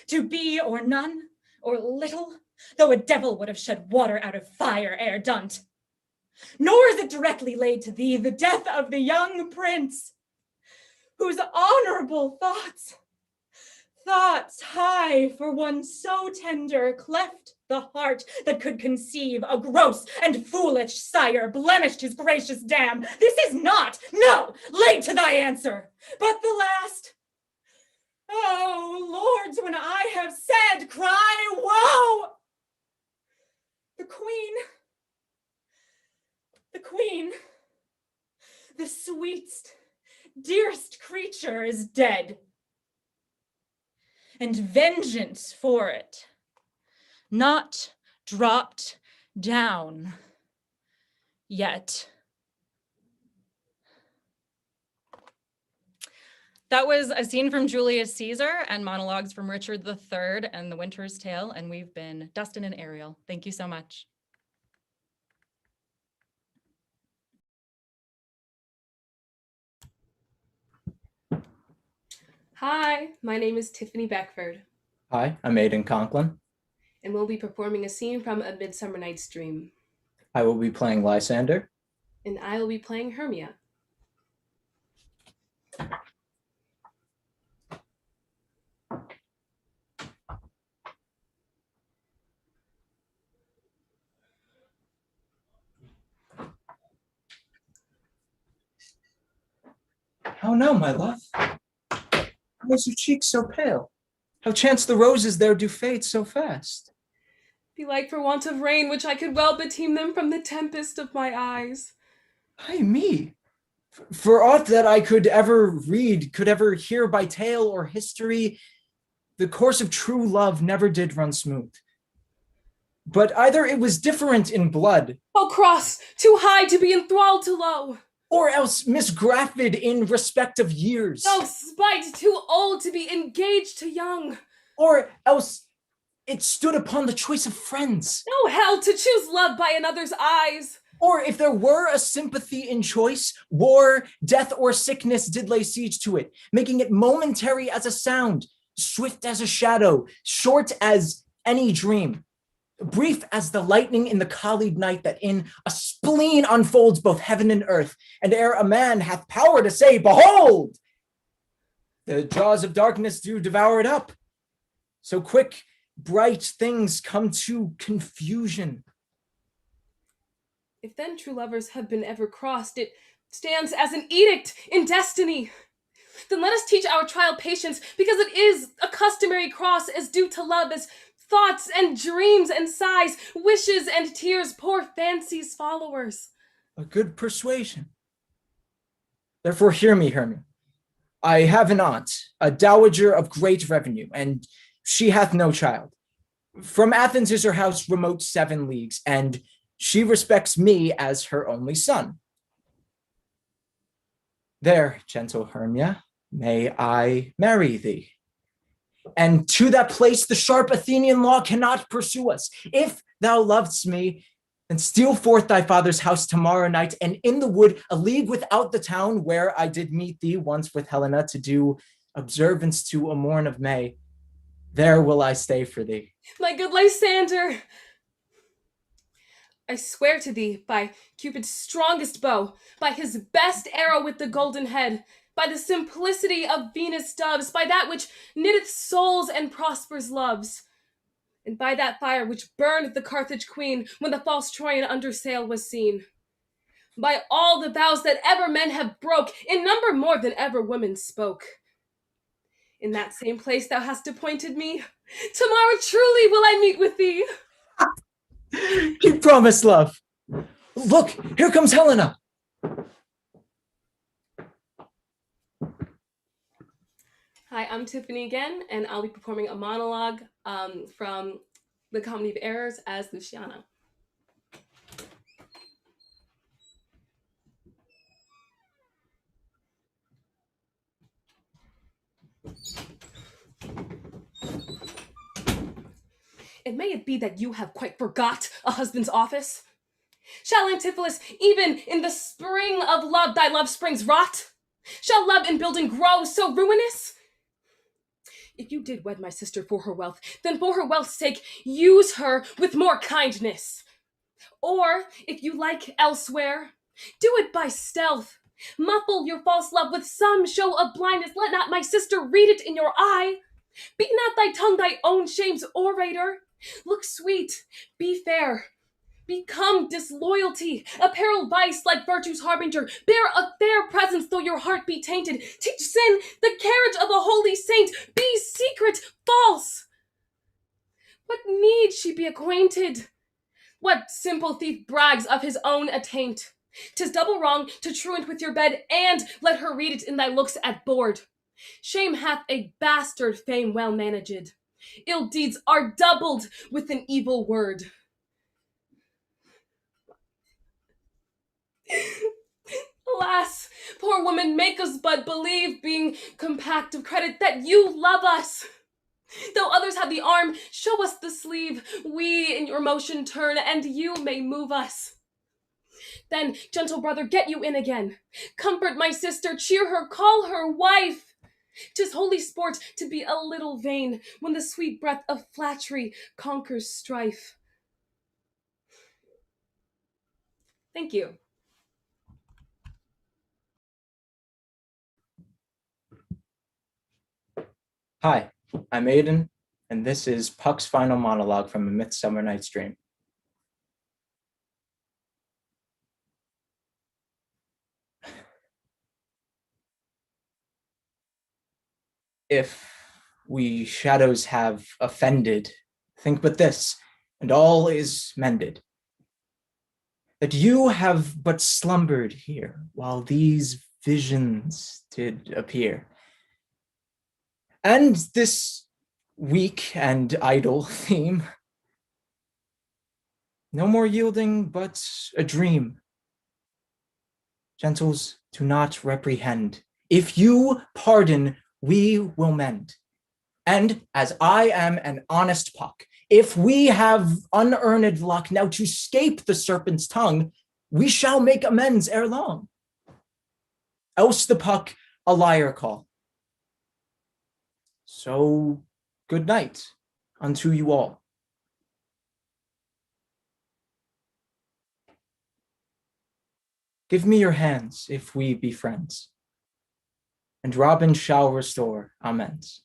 to be or none, or little, though a devil would have shed water out of fire ere done't. Nor is it directly laid to thee the death of the young prince, whose honorable thoughts high for one so tender, cleft the heart that could conceive a gross and foolish sire, blemished his gracious dam. This is not, no, laid to thy answer, but the last. Oh, lords, when I have said, cry woe! The queen, the sweetest, dearest creature is dead. And vengeance for it, not dropped down yet. That was a scene from Julius Caesar and monologues from Richard III and The Winter's Tale, and we've been Dustin and Ariel. Thank you so much. Hi, my name is Tiffany Beckford, Hi, I'm Aidan Conklin. and we'll be performing a scene from A Midsummer Night's Dream, I will be playing Lysander. and I will be playing Hermia. How now, my love? How is your cheek so pale? How chance the roses there do fade so fast? Belike for want of rain, which I could well beteem them from the tempest of my eyes. Ay me! For aught that I could ever read, could ever hear by tale or history, the course of true love never did run smooth. But either it was different in blood, Oh, cross, too high to be enthralled to low. or else misgrafted in respect of years. Oh, spite, too old to be engaged to young. Or else it stood upon the choice of friends. No hell to choose love by another's eyes. Or if there were a sympathy in choice, war, death, or sickness did lay siege to it, making it momentary as a sound, swift as a shadow, short as any dream, brief as the lightning in the collied night that in a spleen unfolds both heaven and earth, and ere a man hath power to say, behold, the jaws of darkness do devour it up. So quick, bright things come to confusion. If then true lovers have been ever crossed, it stands as an edict in destiny. Then let us teach our child patience, because it is a customary cross as due to love as thoughts and dreams and sighs, wishes and tears, poor fancy's followers. A good persuasion. Therefore hear me, Hermia. I have an aunt, a dowager of great revenue, and she hath no child. From Athens is her house remote 7 leagues, and she respects me as her only son. There, gentle Hermia, may I marry thee. And to that place the sharp Athenian law cannot pursue us. If thou lovest me, then steal forth thy father's house tomorrow night, and in the wood, a league without the town, where I did meet thee once with Helena to do observance to a morn of May, there will I stay for thee. My good Lysander, I swear to thee by Cupid's strongest bow, by his best arrow with the golden head, by the simplicity of Venus' doves, by that which knitteth souls and prospers loves, and by that fire which burned the Carthage queen when the false Troyan under sail was seen, by all the vows that ever men have broke, in number more than ever women spoke. In that same place thou hast appointed me, tomorrow truly will I meet with thee. Keep promise, love. Look, here comes Helena. Hi, I'm Tiffany again, and I'll be performing a monologue from The Comedy of Errors as Luciana. And may it be that you have quite forgot a husband's office? Shall Antipholus, even in the spring of love, thy love springs rot? Shall love in building grow so ruinous? If you did wed my sister for her wealth, then for her wealth's sake, use her with more kindness. Or, if you like elsewhere, do it by stealth. Muffle your false love with some show of blindness. Let not my sister read it in your eye. Be not thy tongue thy own shame's orator. Look sweet, be fair. Become disloyalty, apparel vice like virtue's harbinger. Bear a fair presence though your heart be tainted. Teach sin the carriage of a holy saint. Be secret, false. What need she be acquainted? What simple thief brags of his own attaint? 'Tis double wrong to truant with your bed and let her read it in thy looks at board. Shame hath a bastard fame well managed. Ill deeds are doubled with an evil word. Alas, poor woman, make us but believe, being compact of credit, that you love us. Though others have the arm, show us the sleeve. We in your motion turn, and you may move us. Then, gentle brother, get you in again. Comfort my sister, cheer her, call her wife. 'Tis holy sport to be a little vain when the sweet breath of flattery conquers strife. Thank you. Hi, I'm Aiden, and this is Puck's final monologue from A Midsummer Night's Dream. If we shadows have offended, think but this, and all is mended. That you have but slumbered here, while these visions did appear. And this weak and idle theme, no more yielding but a dream. Gentles, do not reprehend. If you pardon, we will mend. And as I am an honest Puck, if we have unearned luck now to scape the serpent's tongue, we shall make amends ere long. Else the Puck a liar call. So good night unto you all. Give me your hands if we be friends, and Robin shall restore amends.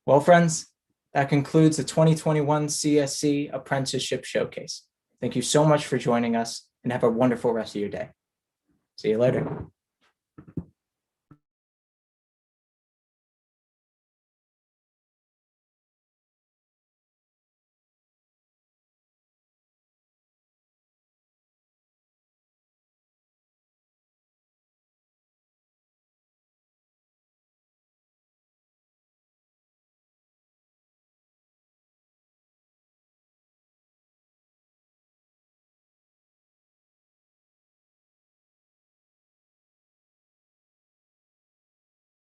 Well, friends, that concludes the 2021 CSC Apprenticeship Showcase. Thank you so much for joining us, and have a wonderful rest of your day. See you later.